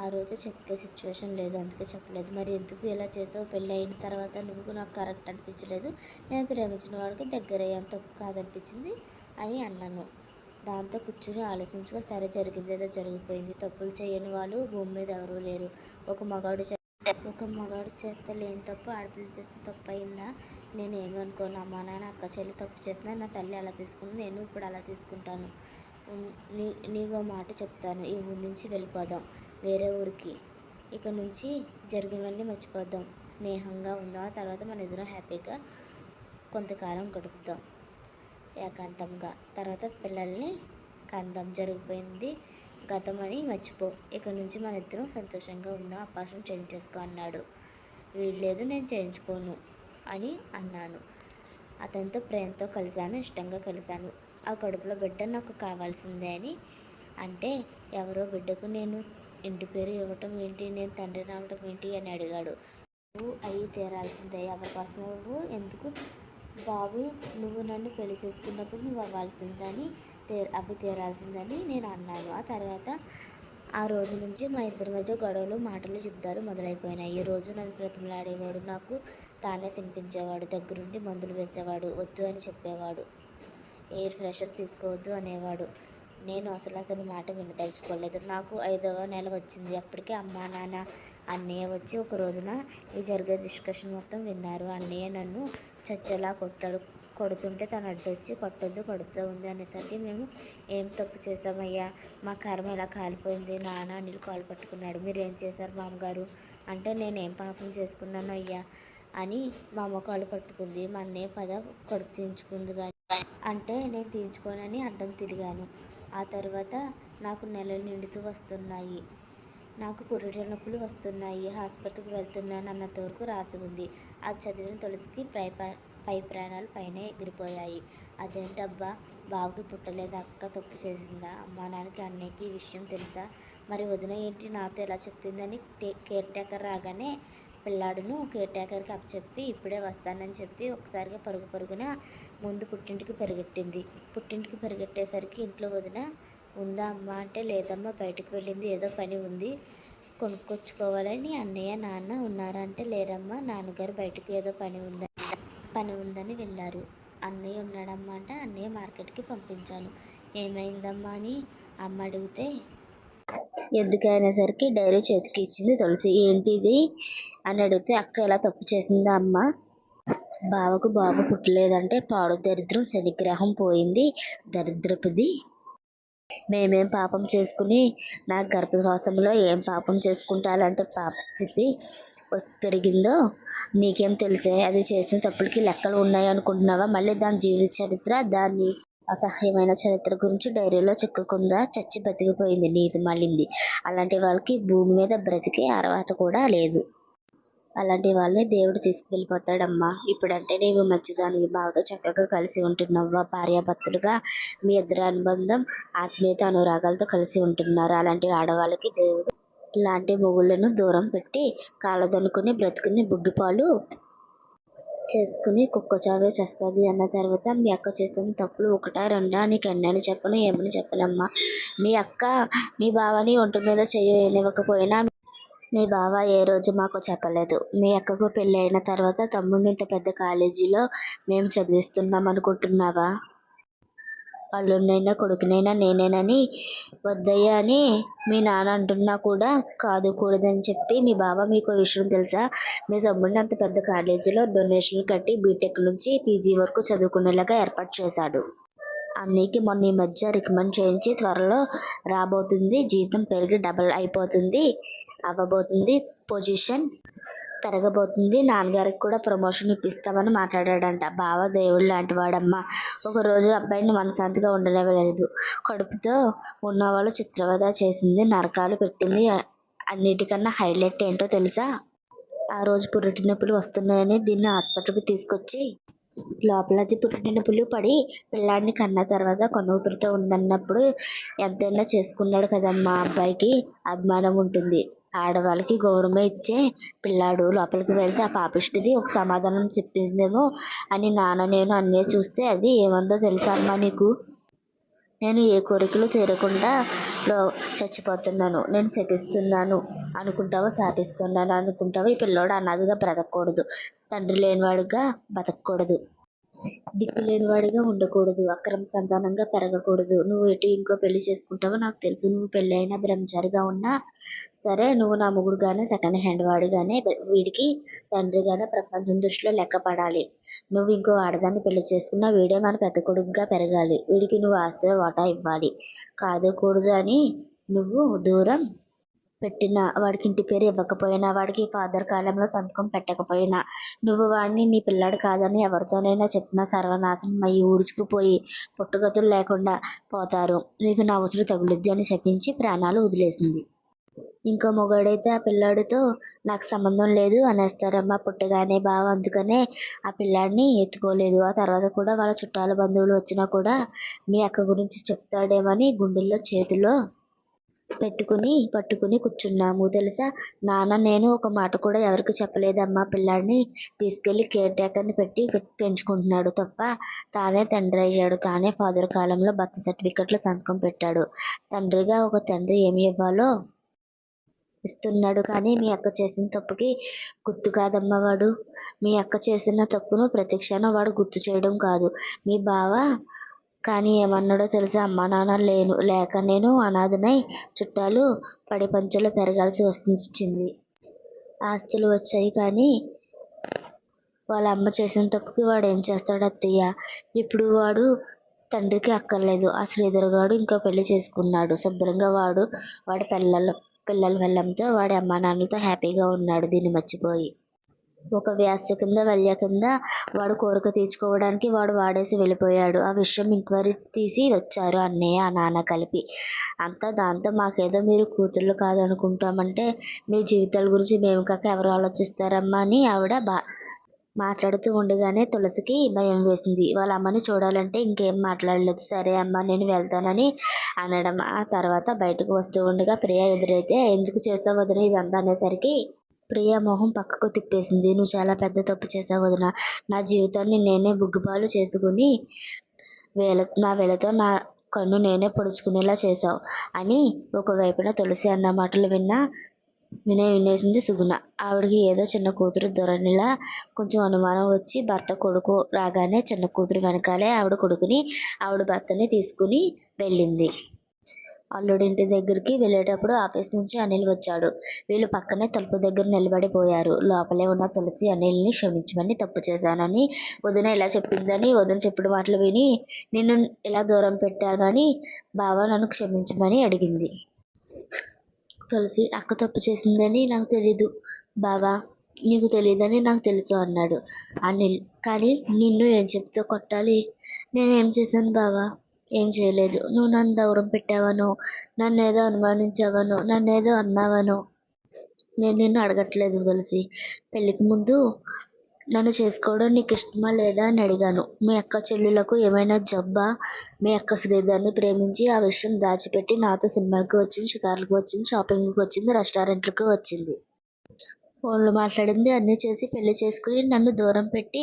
ఆ రోజు చెప్పే సిచ్యువేషన్ లేదు, అందుకే చెప్పలేదు. మరి ఎందుకు ఇలా చేసావు? పెళ్ళి అయిన తర్వాత నువ్వు నాకు కరెక్ట్ అనిపించలేదు, నేను ప్రేమించిన వాడికి దగ్గరయ్యాను, తప్పు కాదనిపించింది అని అన్నాను. దాంతో కూర్చుని ఆలోచించగా, సరే జరిగిందేదో జరిగిపోయింది. తప్పులు చేయని వాళ్ళు భూమి మీద ఎవరూ లేరు. ఒక మగాడు చేస్తే లేని తప్పు ఆడపిల్ల చేస్తే తప్పు అయిందా? నేను ఏమి అనుకోను. అమ్మా నాన్న అక్క చెల్లి తప్పు చేస్తున్నా నా తల్లి అలా తీసుకుంది, నేను ఇప్పుడు అలా తీసుకుంటాను. నీకో మాట చెప్తాను, ఈ ఊరి నుంచి వెళ్ళిపోదాం వేరే ఊరికి. ఇక నుంచి జరిగినవన్నీ మర్చిపోదాం, స్నేహంగా ఉందాం. ఆ తర్వాత మన ఇద్దరం హ్యాపీగా కొంతకాలం గడుపుదాం ఏకాంతంగా. తర్వాత పిల్లల్ని కందాం. జరిగిపోయింది గతం అని మర్చిపో. ఇక నుంచి మన ఇద్దరం సంతోషంగా ఉందాం. అపాసం చేంజ్ చేసుకో అన్నాడు. వీల్లేదు, నేను చేయించుకోను అని అన్నాను. అతనితో ప్రేమతో కలిశాను, ఇష్టంగా కలిశాను. ఆ కడుపులో బిడ్డ నాకు కావాల్సిందే అని అంటే, ఎవరో బిడ్డకు నేను ఇంటి పేరు ఇవ్వటం ఏంటి, నేను తండ్రి రావటం ఏంటి అని అడిగాడు. నువ్వు అవి తీరాల్సిందే. ఎవరి కోసం నువ్వు ఎందుకు బాబు, నువ్వు నన్ను పెళ్లి చేసుకున్నప్పుడు నువ్వు అవ్వాల్సిందని అవి తీరాల్సిందని నేను అన్నాను. ఆ తర్వాత ఆ రోజు నుంచి మా ఇద్దరి మధ్య గొడవలు, మాటలు, యుద్ధాలు మొదలైపోయినాయి. ఈ రోజు నన్ను బ్రతిమలాడేవాడు, నాకు తానే తినిపించేవాడు, దగ్గరుండి మందులు వేసేవాడు, వద్దు అని చెప్పేవాడు, ఎయిర్ ప్రెషర్ తీసుకోవద్దు అనేవాడు. నేను అసలు అతని మాట వినదలుచుకోలేదు. నాకు 5వ నెల వచ్చింది. అప్పటికే అమ్మా నాన్న అన్నయ్య వచ్చి ఒక రోజున ఈ జరిగే డిస్కషన్ మొత్తం విన్నారు. అన్నయ్య నన్ను చచ్చేలా కొడుతుంటే తను అడ్డొచ్చి కొట్టొద్దు, కొడుతూ ఉంది అనేసరికి, మేము ఏం తప్పు చేసామయ్యా, మా కర్మ ఇలా కాలిపోయింది. నాన్న అనిల్ కాలు పట్టుకున్నాడు. మీరు ఏం చేశారు మామగారు అంటే, నేనేం పాపం చేసుకున్నాను అయ్యా అని మా అమ్మ కాలు పట్టుకుంది. మా అన్నయ్య కడుపు తీయించుకుంది కానీ అంటే నేను తీయించుకోనని అడ్డం తిరిగాను. ఆ తర్వాత నాకు నెలలు నిండుతూ వస్తున్నాయి. నాకు పురిటి నొప్పులు వస్తున్నాయి. హాస్పిటల్కి వెళ్తున్నాను అన్నంతవరకు రాసి ఉంది. అది చదివిన తులసికి పై ప్రాణాలు పైనే ఎగిరిపోయాయి. అదేంటబ్బా, బాబుకి పుట్టలేదు, అక్క తప్పు చేసిందా? అమ్మా నాన్నకి అన్నయ్యకి ఈ విషయం తెలుసా? మరి వదిన ఏంటి నాతో ఎలా చెప్పిందని కేర్ టేకర్ రాగానే పిల్లాడును కేర్ టేకర్కి అప్పచెప్పి ఇప్పుడే వస్తానని చెప్పి ఒకసారిగా పరుగున ముందు పుట్టింటికి పరిగెట్టింది. పుట్టింటికి పరిగెట్టేసరికి ఇంట్లో వదిన ఉందా అమ్మ అంటే, లేదమ్మా బయటకు వెళ్ళింది, ఏదో పని ఉంది కొనుక్కొచ్చుకోవాలని. అన్నయ్య నాన్న ఉన్నారా అంటే, లేరమ్మా నాన్నగారు బయటకు ఏదో పని ఉందని వెళ్ళారు. అన్నయ్య ఉన్నాడమ్మా అంటే, అన్నయ్య మార్కెట్కి పంపించాను. ఏమైందమ్మా అని అమ్మ అడిగితే, ఎందుకనేసరికి డైరీ చేతికి ఇచ్చింది తులసి. ఏంటిది అని అడిగితే, అక్క ఎలా తప్పు చేసిందా అమ్మ, బావకు బాబు పుట్టలేదంటే పాడు దరిద్రం, శనిగ్రహం పోయింది, దరిద్రపుది. మేమేం పాపం చేసుకుని, నా గర్భవాసంలో ఏం పాపం చేసుకుంటాలంటే పాపస్థితి పెరిగిందో నీకేం తెలిసే? అది చేసిన తప్పులకి లెక్కలు ఉన్నాయి అనుకుంటున్నావా? మళ్ళీ దాని జీవిత చరిత్ర, దాన్ని అసహ్యమైన చరిత్ర గురించి డైరీలో చెక్కుకుందా? చచ్చి బతికిపోయింది, నీతి మళ్ళింది. అలాంటి వాళ్ళకి భూమి మీద బ్రతికే అర్హత కూడా లేదు. అలాంటి వాళ్ళని దేవుడు తీసుకువెళ్ళిపోతాడమ్మా. ఇప్పుడంటే నీవు మంచిదానివి, బావతో చక్కగా కలిసి ఉంటున్నావా, భార్యాభర్తలుగా మీ ఇద్దరి అనుబంధం ఆత్మీయత అనురాగాలతో కలిసి ఉంటున్నారు. అలాంటి ఆడవాళ్ళకి దేవుడు ఇలాంటి మొగుళ్ళను దూరం పెట్టి కాళ్ళదనుకుని బ్రతుకుని బుగ్గిపాలు చేసుకుని కుక్క చావే చేస్తుంది అన్న తర్వాత, మీ అక్క చేసిన తప్పులు ఒకటా రెండా నీకు ఎన్నని చెప్పను ఏమని చెప్పనమ్మా. మీ అక్క మీ బావని ఒంటి మీద చేయనివ్వకపోయినా మీ బావ ఏ రోజు మాకు చెప్పలేదు. మీ అక్కకు పెళ్ళి అయిన తర్వాత తమ్ముడిని ఇంత పెద్ద కాలేజీలో మేము చదివిస్తున్నాం అనుకుంటున్నావా? అల్లుడినైనా కొడుకునైనా నేనేనని వద్దయ్యా అని మీ నాన్న అంటున్నా కూడా కాదు కూడదని చెప్పి మీ బావ మీకు విషయం తెలుసా? మీ తమ్ముడిని అంత పెద్ద కాలేజీలో డొనేషన్లు కట్టి బీటెక్ నుంచి పీజీ వరకు చదువుకునేలాగా ఏర్పాటు చేశాడు. అన్నీకి మొన్న ఈ మధ్య రికమెండ్ చేయించి త్వరలో రాబోతుంది, జీతం పెరిగి డబల్ అవ్వబోతుంది, పొజిషన్ పెరగబోతుంది, నాన్నగారికి కూడా ప్రమోషన్ ఇప్పిస్తామని మాట్లాడాడంట. బావ దేవుడు లాంటి వాడమ్మా. ఒకరోజు అబ్బాయిని మనశాంతిగా ఉండనివ్వలేదు. కడుపుతో ఉన్నవాళ్ళు చిత్రవద చేసింది, నరకాలు పెట్టింది. అన్నిటికన్నా హైలైట్ ఏంటో తెలుసా? ఆ రోజు పురిటి నొప్పులు వస్తున్నాయని దీన్ని హాస్పిటల్కి తీసుకొచ్చి లోపలది పురిటి నొప్పులు పడి పిల్లాడిని కన్న తర్వాత కొనూపిరితో ఉందన్నప్పుడు ఎంతైనా చేసుకున్నాడు కదమ్మా. అబ్బాయికి అభిమానం ఉంటుంది. ఆడవాళ్ళకి గౌరవం ఇచ్చే పిల్లాడు లోపలికి వెళ్తే ఆ పాపిష్టిది ఒక సమాధానం చెప్పిందేమో అని నాన్న నేను అన్నీ చూస్తే అది ఏమందో తెలుసా అమ్మా నీకు? నేను ఏ కోరికలు తీరకుండా చచ్చిపోతున్నాను, నేను శపిస్తున్నాను అనుకుంటావో శాపిస్తున్నాను అనుకుంటావో ఈ పిల్లోడు అనాథగా బ్రతకూడదు, తండ్రి లేనివాడుగా బతకూడదు, దిక్కు లేనివాడిగా ఉండకూడదు, అక్రమ సంతానంగా పెరగకూడదు. నువ్వు ఎటు ఇంకో పెళ్లి చేసుకుంటావో నాకు తెలుసు. నువ్వు పెళ్ళి అయినా బ్రహ్మచారిగా ఉన్నా సరే, నువ్వు నా మొగుడుగానే సెకండ్ హ్యాండ్ వాడిగానే వీడికి తండ్రిగానే ప్రపంచం దృష్టిలో లెక్క పడాలి. నువ్వు ఇంకో ఆడదాన్ని పెళ్లి చేసుకున్నా వీడే మన పెద్ద కొడుకుగా పెరగాలి. వీడికి నువ్వు ఆస్తిలో వాటా ఇవ్వాలి. కాదు కూడదు అని నువ్వు దూరం పెట్టినా, వాడికి ఇంటి పేరు ఇవ్వకపోయినా, వాడికి ఫాదర్ కాలంలో సంతకం పెట్టకపోయినా, నువ్వు వాడిని నీ పిల్లాడు కాదని ఎవరితోనైనా చెప్పినా సర్వనాశనం అయ్యి ఊడ్చుకుపోయి పుట్టుగతులు లేకుండా పోతారు, నీకు నా ఉసురు తగులుద్ది అని చెప్పించి ప్రాణాలు వదిలేసింది. ఇంకో మొగాడైతే ఆ పిల్లాడితో నాకు సంబంధం లేదు అనేస్తారమ్మా. పుట్టగానే బావ అందుకనే ఆ పిల్లాడిని ఎత్తుకోలేదు. ఆ తర్వాత కూడా వాళ్ళ చుట్టాల బంధువులు వచ్చినా కూడా మీ అక్క గురించి చెప్తాడేమని గుండెల్లో చేతిలో పట్టుకుని కూర్చున్నాము తెలుసా? నాన్న నేను ఒక మాట కూడా ఎవరికి చెప్పలేదమ్మా. పిల్లాడిని తీసుకెళ్లి కేర్ టేకర్ని పెట్టి పెంచుకుంటున్నాడు తప్ప తానే తండ్రి అయ్యాడు. తానే ఫాదర్ కాలంలో బర్త్ సర్టిఫికెట్లో సంతకం పెట్టాడు. తండ్రిగా ఒక తండ్రి ఏమి ఇవ్వాలో ఇస్తున్నాడు. కానీ మీ అక్క చేసిన తప్పుకి గుర్తు కాదమ్మా వాడు. మీ అక్క చేసిన తప్పును ప్రతి క్షణం వాడు గుర్తు చేయడం కాదు. మీ బావ కానీ ఏమన్నాడో తెలుసా? అమ్మా నాన్న లేక నేను అనాథనై చుట్టాలు పడి పంచలో పెరగాల్సి వచ్చింది. ఆస్తులు వచ్చాయి కానీ వాళ్ళ అమ్మ చేసిన తప్పుకి వాడు ఏం చేస్తాడు అత్తయ్య? ఇప్పుడు వాడు తండ్రికి అక్కర్లేదు. ఆ శ్రీధర్ గాడు ఇంకో పెళ్లి చేసుకున్నాడు. శుభ్రంగా వాడి పిల్లల వెళ్ళంతో వాడి అమ్మా నాన్నలతో హ్యాపీగా ఉన్నాడు దీన్ని మర్చిపోయి. ఒక వ్యాస కింద కింద వాడు కోరిక తీర్చుకోవడానికి వాడేసి వెళ్ళిపోయాడు. ఆ విషయం ఎంక్వైరీ తీసి వచ్చారు అన్నయ్య నాన్న కలిపి అంతా. దాంతో మాకేదో మీరు కూతుళ్ళు కాదనుకుంటామంటే మీ జీవితాల గురించి మేము కాక ఎవరు ఆలోచిస్తారమ్మా అని ఆవిడ మాట్లాడుతూ ఉండగానే తులసికి భయం వేసింది. వాళ్ళ అమ్మని చూడాలంటే ఇంకేం మాట్లాడలేదు. సరే అమ్మ నేను వెళ్తానని అనడం. ఆ తర్వాత బయటకు వస్తూ ఉండగా ప్రియ ఎదురైతే ఎందుకు చేసావు వదిన ఇదంతా అనేసరికి ప్రియా మొహం పక్కకు తిప్పేసింది. నువ్వు చాలా పెద్ద తప్పు చేసావు వదిన. నా జీవితాన్ని నేనే బుగ్గిపాలు చేసుకుని నా వేలతో నా కన్ను నేనే పొడుచుకునేలా చేశావు అని ఒకవైపున తులసి అన్న మాటలు వినేసింది సుగుణ. ఆవిడకి ఏదో చిన్న కూతురు ధోరణిలా కొంచెం అనుమానం వచ్చి భర్త కొడుకు రాగానే చిన్న కూతురు వెనకాలే ఆవిడ భర్తని తీసుకుని వెళ్ళింది. అల్లుడింటి దగ్గరికి వెళ్ళేటప్పుడు ఆఫీస్ నుంచి అనిల్ వచ్చాడు. వీళ్ళు పక్కనే తలుపు దగ్గర నిలబడిపోయారు. లోపలే ఉన్న తులసి అనిల్ని క్షమించమని తప్పు చేశానని వదిన ఇలా చెప్పిందని, వదిన చెప్పిన మాటలు విని నిన్ను ఇలా దూరం పెట్టాను అని బావ నన్ను క్షమించమని అడిగింది. తులసి అక్క తప్పు చేసిందని నాకు తెలీదు బావా, నీకు తెలియదని నాకు తెలుసు అన్నాడు అనిల్. కానీ నిన్ను ఏం చెప్తూ కొట్టాలి? నేనేం చేశాను బావా? ఏం చేయలేదు. నువ్వు నన్ను దూరం పెట్టావనో, నన్నేదో అనుమానించావనో, నన్నేదో అన్నావనో నేను నిన్ను అడగట్లేదు తులసి. పెళ్ళికి ముందు నన్ను చేసుకోవడం నీకు ఇష్టమా లేదా అని అడిగాను. మీ అక్క చెల్లెలకు ఏమైనా జబ్బా? మీ అక్క శ్రీధర్ని ప్రేమించి ఆ విషయం దాచిపెట్టి నాతో సినిమాకి వచ్చింది, షికార్లకు వచ్చింది, షాపింగ్కి వచ్చింది, రెస్టారెంట్లకు వచ్చింది. ఫోన్లు మాట్లాడింది, అన్నీ చేసి పెళ్లి చేసుకుని నన్ను దూరం పెట్టి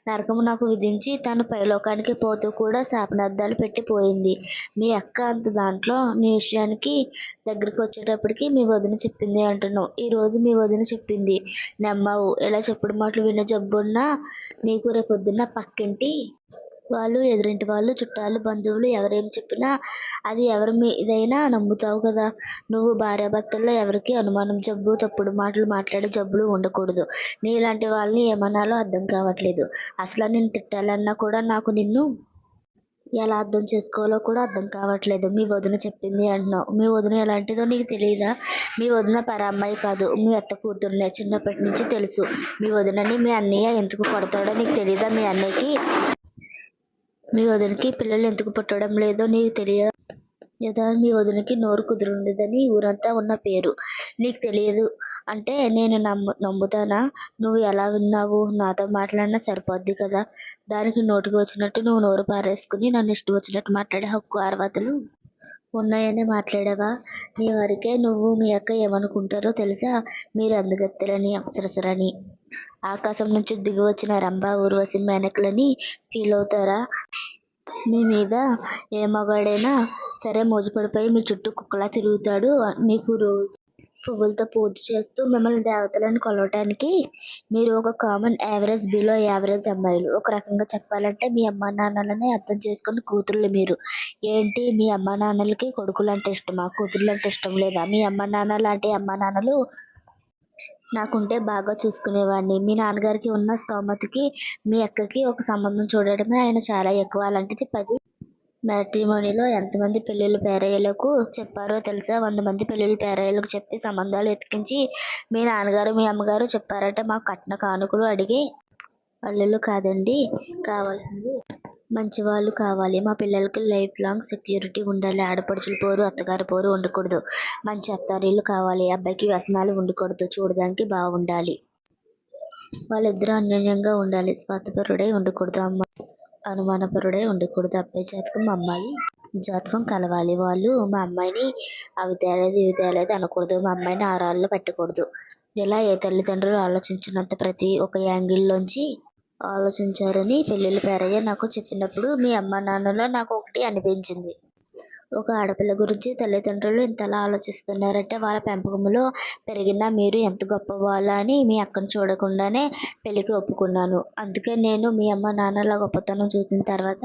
నరకము నాకు విధించి తను పైలోకానికి పోతూ కూడా శాపనార్థాలు పెట్టి పోయింది. మీ అక్క అంత దాంట్లో నీ విషయానికి దగ్గరికి వచ్చేటప్పటికి మీ వదిన చెప్పింది అంటున్నావు. ఈరోజు మీ వదిన చెప్పింది నమ్మావు. ఇలా చెప్పుడు మాటలు వినే జబ్బున్నా నీకు రేపొద్దున్న పక్కింటి వాళ్ళు, ఎదురింటి వాళ్ళు, చుట్టాలు, బంధువులు ఎవరేం చెప్పినా అది ఎవరి మీదైనా నమ్ముతావు కదా. నువ్వు భార్యాభర్తల్లో ఎవరికి అనుమానం జబ్బు, తప్పుడు మాటలు మాట్లాడే జబ్బులు ఉండకూడదు. నీలాంటి వాళ్ళని ఏమనాలో అర్థం కావట్లేదు. అసలు నేను తిట్టాలన్నా కూడా నాకు నిన్ను ఎలా అర్థం చేసుకోవాలో కూడా అర్థం కావట్లేదు. మీ వదిన చెప్పింది అంటున్నావు. మీ వదిన ఎలాంటిదో నీకు తెలియదా? మీ వదిన పరామ్మాయి కాదు, మీ అత్త కూతుర్నే. చిన్నప్పటి నుంచి తెలుసు. మీ వదినని మీ అన్నయ్య ఎందుకు కొడతాడో నీకు తెలియదా? మీ వదినకి పిల్లలు ఎందుకు పుట్టడం లేదో నీకు తెలియదా? మీ వదినకి నోరు కుదురుండదని ఊరంతా ఉన్న పేరు నీకు తెలియదు అంటే నేను నమ్ముతానా? నువ్వు ఎలా విన్నావు? నాతో మాట్లాడినా సరిపోద్ది కదా. దానికి నోటికి వచ్చినట్టు నువ్వు నోరు పారేసుకుని నన్ను ఇష్టం వచ్చినట్టు మాట్లాడే హక్కు, అర్హతలు ఉన్నాయని మాట్లాడావా? నీ వరకే నువ్వు మీ అక్క ఏమనుకుంటారో తెలుసా? మీరు అందగత్తెలని, అప్సరసలని, ఆకాశం నుంచి దిగి వచ్చిన రంభ, ఊర్వశి, మేనకలని ఫీల్ అవుతారా? మీ మీద ఏ మగాడైనా సరే మోజుపడిపోయి మీ చుట్టూ కుక్కలా తిరుగుతాడు. మీకు రోజు పువ్వులతో పూజ చేస్తూ మిమ్మల్ని దేవతలను కొలవటానికి మీరు ఒక కామన్ యావరేజ్, బిలో యావరేజ్ అమ్మాయిలు. ఒక రకంగా చెప్పాలంటే మీ అమ్మా నాన్నలని అర్థం చేసుకుని కూతుర్లు మీరు. ఏంటి మీ అమ్మా నాన్నలకి కొడుకులు అంటే ఇష్టమా, కూతుర్లు అంటే ఇష్టం లేదా? మీ అమ్మా నాన్న లాంటి అమ్మా నాన్నలు నాకుంటే బాగా చూసుకునేవాడిని. మీ నాన్నగారికి ఉన్న స్తోమతకి మీ అక్కకి ఒక సంబంధం చూడడమే ఆయన చాలా ఎక్కువ. అలాంటిది 10 మ్యాట్రిమోనీలో ఎంతమంది పెళ్ళిళ్ళు పేరయ్యలకు చెప్పారో తెలుసా? 100 మంది పెళ్ళిళ్ళు పేరయ్యలకు చెప్పి సంబంధాలు ఎతికించి మీ నాన్నగారు మీ అమ్మగారు చెప్పారట మాకు కట్న కానుకలు అడిగే అల్లుళ్ళు కాదండి కావాల్సింది, మంచివాళ్ళు కావాలి. మా పిల్లలకి లైఫ్ లాంగ్ సెక్యూరిటీ ఉండాలి. ఆడపడుచుల పోరు, అత్తగారి పోరు ఉండకూడదు. మంచి అత్తారిల్లు కావాలి. అబ్బాయికి వ్యసనాలు ఉండకూడదు. చూడడానికి బాగుండాలి. వాళ్ళిద్దరూ అన్యోన్యంగా ఉండాలి. స్వార్థపరుడై ఉండకూడదు. అమ్మాయి అనుమానపరుడై ఉండకూడదు. అబ్బాయి జాతకం అమ్మాయి జాతకం కలవాలి. వాళ్ళు మా అమ్మాయిని అవి తేలేదు ఇవి తేలేదు అనకూడదు. మా అమ్మాయిని ఆరాల్లో పెట్టకూడదు. ఇలా ఏ తల్లిదండ్రులు ఆలోచించినంత ప్రతి ఒక యాంగిల్లోంచి ఆలోచించారని పెళ్ళిళ్ళు పేరయ్య నాకు చెప్పినప్పుడు మీ అమ్మ నాన్నలో నాకు ఒకటి అనిపించింది. ఒక ఆడపిల్ల గురించి తల్లిదండ్రులు ఇంతలా ఆలోచిస్తున్నారంటే వాళ్ళ పెంపకంలో పెరిగిన మీరు ఎంత గొప్పవాళ్ళ అని మీ అక్కను చూడకుండానే పెళ్ళికి ఒప్పుకున్నాను. అందుకే నేను మీ అమ్మ నాన్నల గొప్పతనం చూసిన తర్వాత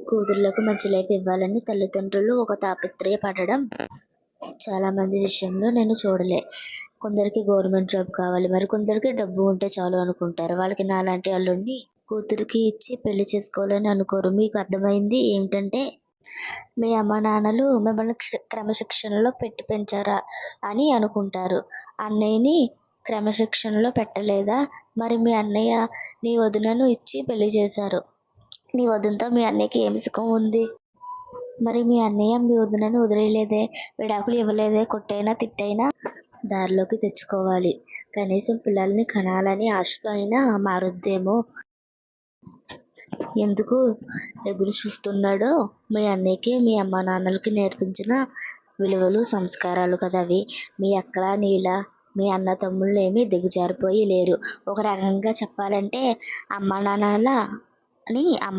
కూతుర్లకు మంచి లైఫ్ ఇవ్వాలని తల్లిదండ్రులు ఒక తాపత్రయపడడం చాలామంది విషయంలో నేను చూడలే. కొందరికి గవర్నమెంట్ జాబ్ కావాలి, మరి కొందరికి డబ్బు ఉంటే చాలు అనుకుంటారు. వాళ్ళకి నాలాంటి అల్లుడిని కూతురికి ఇచ్చి పెళ్లి చేసుకోవాలని అనుకోరు. మీకు అర్థమైంది ఏమిటంటే మీ అమ్మ నాన్నలు మిమ్మల్ని క్రమశిక్షణలో పెట్టి పెంచారా అని అనుకుంటారు. అన్నయ్యని క్రమశిక్షణలో పెట్టలేదా? మరి మీ అన్నయ్య నీ వదినను ఇచ్చి పెళ్లి చేశారు. నీ వదినతో మీ అన్నయ్యకి ఏమి సుఖం ఉంది? మరి మీ అన్నయ్య మీ వదినను వదిలేయలేదే, విడాకులు ఇవ్వలేదే, కొట్టైనా తిట్టైనా దారిలోకి తెచ్చుకోవాలి. కనీసం పిల్లల్ని కనాలని ఆశతో అయినా మారుద్దేమో. ఎందుకు ఎదురు చూస్తున్నాడో? మీ అన్నయ్యకి మీ అమ్మా నాన్నలకి నేర్పించిన విలువలు, సంస్కారాలు కదా అవి. మీ అక్కలా నీలా మీ అన్న తమ్ముళ్ళు ఏమీ దిగజారిపోయి లేరు. ఒక రకంగా చెప్పాలంటే అమ్మా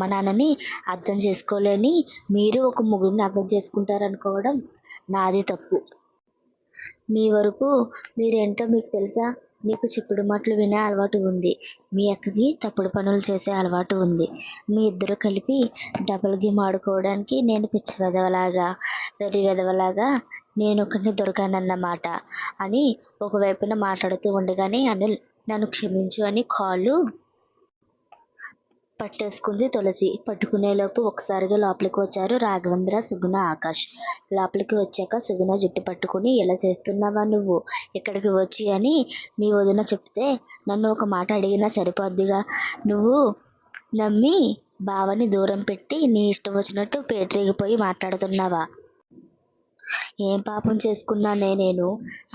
నాన్నని అర్థం చేసుకోలేని మీరు ఒక మొగుడిని అర్థం చేసుకుంటారనుకోవడం నాది తప్పు. మీ వరకు మీరేంటో మీకు తెలుసా? నీకు చెప్పుడు మాటలు వినే అలవాటు ఉంది. మీ అక్కకి తప్పుడు పనులు చేసే అలవాటు ఉంది. మీ ఇద్దరు కలిపి డబల్ గేమ్ ఆడుకోవడానికి నేను పిచ్చి వెధవలాగా, వెర్రి వెధవలాగా నేనొకడిని దొరికానన్నమాట అని ఒకవైపున మాట్లాడుతూ ఉండగానే అనిల్ నన్ను క్షమించు అని కాళ్ళు పట్టేసుకుంది తులసి. పట్టుకునేలోపు ఒకసారిగా లోపలికి వచ్చారు రాఘవేంద్ర, సుగుణ, ఆకాష్. లోపలికి వచ్చాక సుగుణ జుట్టు పట్టుకుని ఎలా చేస్తున్నావా నువ్వు ఇక్కడికి వచ్చి అని మీ వదిన చెప్తే నన్ను ఒక మాట అడిగినా సరిపోద్దిగా. నువ్వు నమ్మి బావని దూరం పెట్టి నీ ఇష్టం వచ్చినట్టు పేటరేగిపోయి మాట్లాడుతున్నావా? ఏం పాపం చేసుకున్నానే నేను?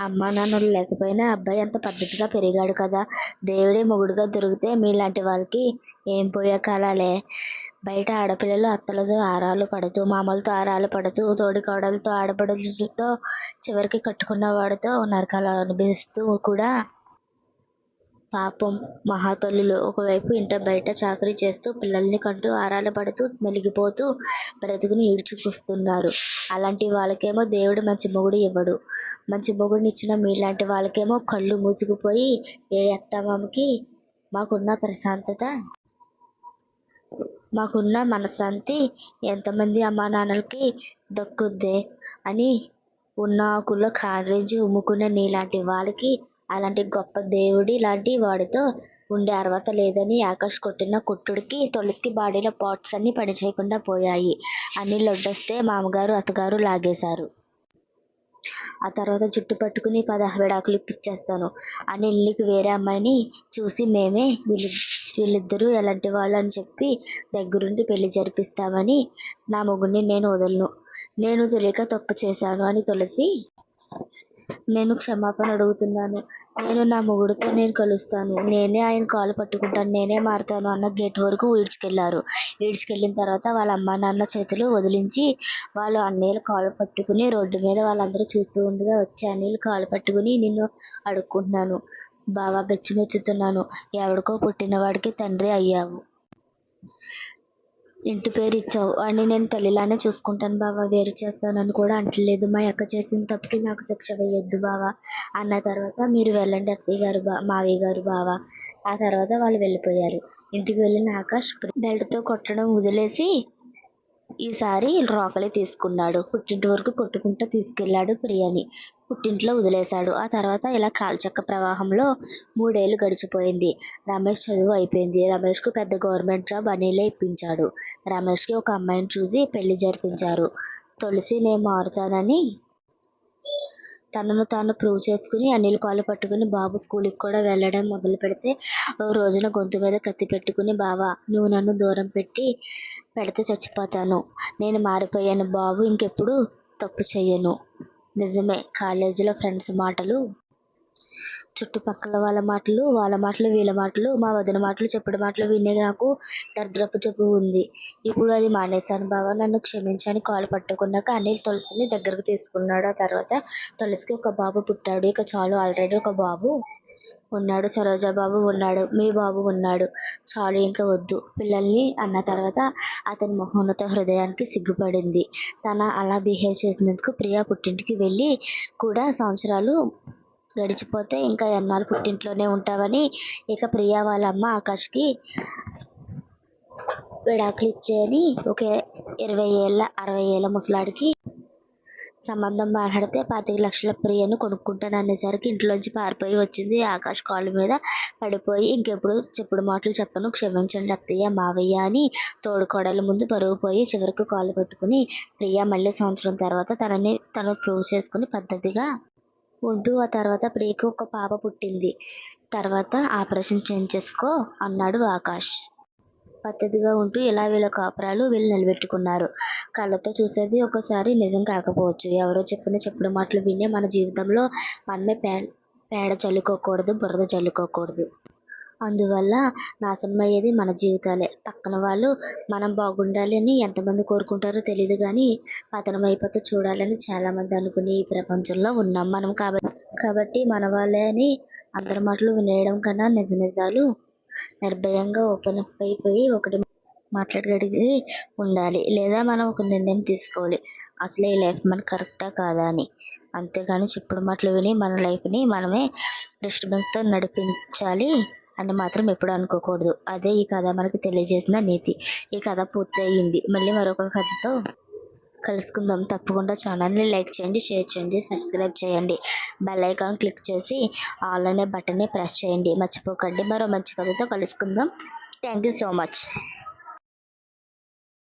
అమ్మా నాన్నలు లేకపోయినా అబ్బాయి అంత పద్ధతిగా పెరిగాడు కదా! దేవుడే మొగుడుగా దొరికితే మీలాంటి వాళ్ళకి ఏం పోయే కాలాలే. బయట ఆడపిల్లలు అత్తలతో ఆరాలు పడుతూ, మామలతో ఆరాలు పడుతూ, తోడికోడలతో, ఆడపడుచులతో, చివరికి కట్టుకున్న వాడితో నరకాలు అనుభవిస్తూ కూడా పాపం మహాతల్లులు ఒకవైపు ఇంట బయట చాకరీ చేస్తూ పిల్లల్ని కంటూ ఆరాలు పడుతూ నలిగిపోతూ బ్రతుకుని ఈడ్చుకొస్తున్నారు. అలాంటి వాళ్ళకేమో దేవుడు మంచి మొగుడు ఇవ్వడు. మంచి మొగుడిని ఇచ్చిన మీలాంటి వాళ్ళకేమో కళ్ళు మూసుకుపోయి ఏ అత్తమామకి మాకున్న ప్రశాంతత, మాకున్న మనశ్శాంతి ఎంతమంది అమ్మా నాన్నలకి దక్కుద్దే అని ఉన్న ఆకుల్లో కాండ్రించి ఉమ్ముకునే నీలాంటి వాళ్ళకి అలాంటి గొప్ప దేవుడి లాంటి వాడితో ఉండే అర్హత లేదని ఆకాష్ కొట్టిన కొట్టుడికి తులసికి బాడీలో పార్ట్స్ అన్నీ పనిచేయకుండా పోయాయి. అన్ని లొడ్డొస్తే మామగారు అత్తగారు లాగేశారు. ఆ తర్వాత జుట్టు పట్టుకుని విడాకులు ఇప్పించేస్తాను అని ఇల్లుకి వేరే అమ్మాయిని చూసి మేమే వీళ్ళిద్దరూ ఎలాంటి వాళ్ళు అని చెప్పి దగ్గరుండి పెళ్లి జరిపిస్తామని నా మొగుడిని నేను వదలను. నేను తెలియక తప్పు చేశాను అని తులసి నేను క్షమాపణ అడుగుతున్నాను. నేను నా మొగుడితో నేను కలుస్తాను. నేనే ఆయన కాలు పట్టుకుంటాను. నేనే మారుతాను అన్న గేట్ వరకు ఈడ్చుకెళ్లారు. ఈడ్చుకెళ్ళిన తర్వాత వాళ్ళ అమ్మా నాన్న చేతులు వదిలించి వాళ్ళు అన్నయ్యలు కాలు పట్టుకుని రోడ్డు మీద వాళ్ళందరూ చూస్తూ ఉండగా వచ్చి అన్నయ్యలు కాలు పట్టుకుని నిన్ను అడుక్కుంటున్నాను బావా, బెచ్చమెత్తుతున్నాను. ఎవడికో పుట్టినవాడికి తండ్రి అయ్యావు. ఇంటి పేరు ఇచ్చావు. వాడిని నేను తల్లిలానే చూసుకుంటాను బావా, వేరు చేస్తానని కూడా అంటలేదు. మా అక్క చేసిన తప్పుకి నాకు శిక్ష వేయొద్దు బావా అన్న తర్వాత మీరు వెళ్ళండి అత్తయ్య గారు, మావయ్య గారు, బావా. ఆ తర్వాత వాళ్ళు వెళ్ళిపోయారు. ఇంటికి వెళ్ళిన ఆకాష్ బెల్ట్తో కొట్టడం వదిలేసి ఈసారి రోకలి తీసుకున్నాడు. పుట్టింటి వరకు కొట్టుకుంటూ తీసుకెళ్లాడు ప్రియని. పుట్టింట్లో వదిలేశాడు. ఆ తర్వాత ఇలా కాలచక్ర ప్రవాహంలో 3 ఏళ్ళు గడిచిపోయింది. రమేష్ చదువు అయిపోయింది. రమేష్కు పెద్ద గవర్నమెంట్ జాబ్ అనిలే ఇప్పించాడు. రమేష్కి ఒక అమ్మాయిని చూసి పెళ్లి జరిపించారు. తులసి నేను మారుతానని తనను తాను ప్రూవ్ చేసుకుని అనిల్ కాళ్ళు పట్టుకుని బాబు స్కూల్కి కూడా వెళ్ళడం మొదలు పెడితే ఓ రోజున గొంతు మీద కత్తి పెట్టుకుని బావా, నువ్వు నన్ను దూరం పెడితే చచ్చిపోతాను. నేను మారిపోయాను బాబు, ఇంకెప్పుడు తప్పు చెయ్యను. నిజమే, కాలేజీలో ఫ్రెండ్స్ మాటలు, చుట్టుపక్కల వాళ్ళ మాటలు, వీళ్ళ మాటలు, మా వదిన మాటలు, చెప్పుడు మాటలు వినే నాకు దరిద్రపు జబ్బు ఉంది. ఇప్పుడు అది మానేశాను బావ, నన్ను క్షమించని కాలు పట్టుకున్నాక అనిల్ తులసిని దగ్గరకు తీసుకున్నాడు. ఆ తర్వాత తులసికి ఒక బాబు పుట్టాడు. ఇక చాలు, ఆల్రెడీ ఒక బాబు ఉన్నాడు. సరోజ బాబు ఉన్నాడు. మీ బాబు ఉన్నాడు. చాలు, ఇంకా వద్దు పిల్లల్ని అన్న తర్వాత అతని మహోన్నత హృదయానికి సిగ్గుపడింది. తన అలా బిహేవ్ చేసినందుకు ప్రియా పుట్టింటికి వెళ్ళి కూడా సంవత్సరాలు గడిచిపోతే ఇంకా ఎన్నాళ్ళు పుట్టింట్లోనే ఉంటావని ఇక ప్రియా వాళ్ళ అమ్మ ఆకాష్కి విడాకులు ఇచ్చేయని ఒక 20 ఏళ్ళ 60 ఏళ్ళ ముసలాడికి సంబంధం మాట్లాడితే 25 లక్షల ప్రియను కొనుక్కుంటాను అనేసరికి ఇంట్లోంచి పారిపోయి వచ్చింది. ఆకాష్ కాళ్ళ మీద పడిపోయి ఇంకెప్పుడు చెప్పుడు మాటలు చెప్పను, క్షమించండి అత్తయ్య మావయ్య అని తోడుకోడల ముందు పరువు పోయి చివరికి కాళ్ళు పట్టుకుని ప్రియా మళ్ళీ సంవత్సరం తర్వాత తనని తను ప్రూవ్ చేసుకుని పద్ధతిగా ఉంటూ ఆ తర్వాత ప్రియకు ఒక పాప పుట్టింది. తర్వాత ఆపరేషన్ చేయించేసుకో అన్నాడు ఆకాష్. పద్ధతిగా ఉంటూ ఇలా వీళ్ళ కాపురాలు వీళ్ళు నిలబెట్టుకున్నారు. కళ్ళతో చూసేది ఒకసారి నిజం కాకపోవచ్చు. ఎవరో చెప్పిన చెప్పుడు మాటలు వినే మన జీవితంలో మనమే పేడ చల్లుకోకూడదు, బురద చల్లుకోకూడదు. అందువల్ల నాశనం అయ్యేది మన జీవితాలే. పక్కన వాళ్ళు మనం బాగుండాలి అని ఎంతమంది కోరుకుంటారో తెలియదు కానీ పతనం అయిపోతే చూడాలని చాలామంది అనుకుని ఈ ప్రపంచంలో ఉన్నాం మనం. కాబట్టి మన వాళ్ళే అని అందరి మాటలు వినేయడం కన్నా నిజ నిజాలు నిర్భయంగా ఓపెన్ అప్ అయిపోయి ఒకటి మాట్లాడగలిగి ఉండాలి. లేదా మనం ఒక నిర్ణయం తీసుకోవాలి, అసలు ఈ లైఫ్ మనకు కరెక్టా కాదా అని. అంతేగాని చెప్పుడు మాటలు విని మన లైఫ్ని మనమే డిస్టర్బెన్స్తో నడిపించాలి అని మాత్రం ఎప్పుడు అనుకోకూడదు. అదే ఈ కథ మనకి తెలియజేసిన నీతి. ఈ కథ పూర్తి అయ్యింది. మళ్ళీ మరొక కథతో కలుసుకుందాం. తప్పకుండా ఛానల్ని లైక్ చేయండి, షేర్ చేయండి, సబ్స్క్రైబ్ చేయండి. బెల్ ఐకాన్ క్లిక్ చేసి ఆల్ అనే బటన్ని ప్రెస్ చేయండి. మర్చిపోకండి. మరో మంచి కథతో కలుసుకుందాం. Thank you so much.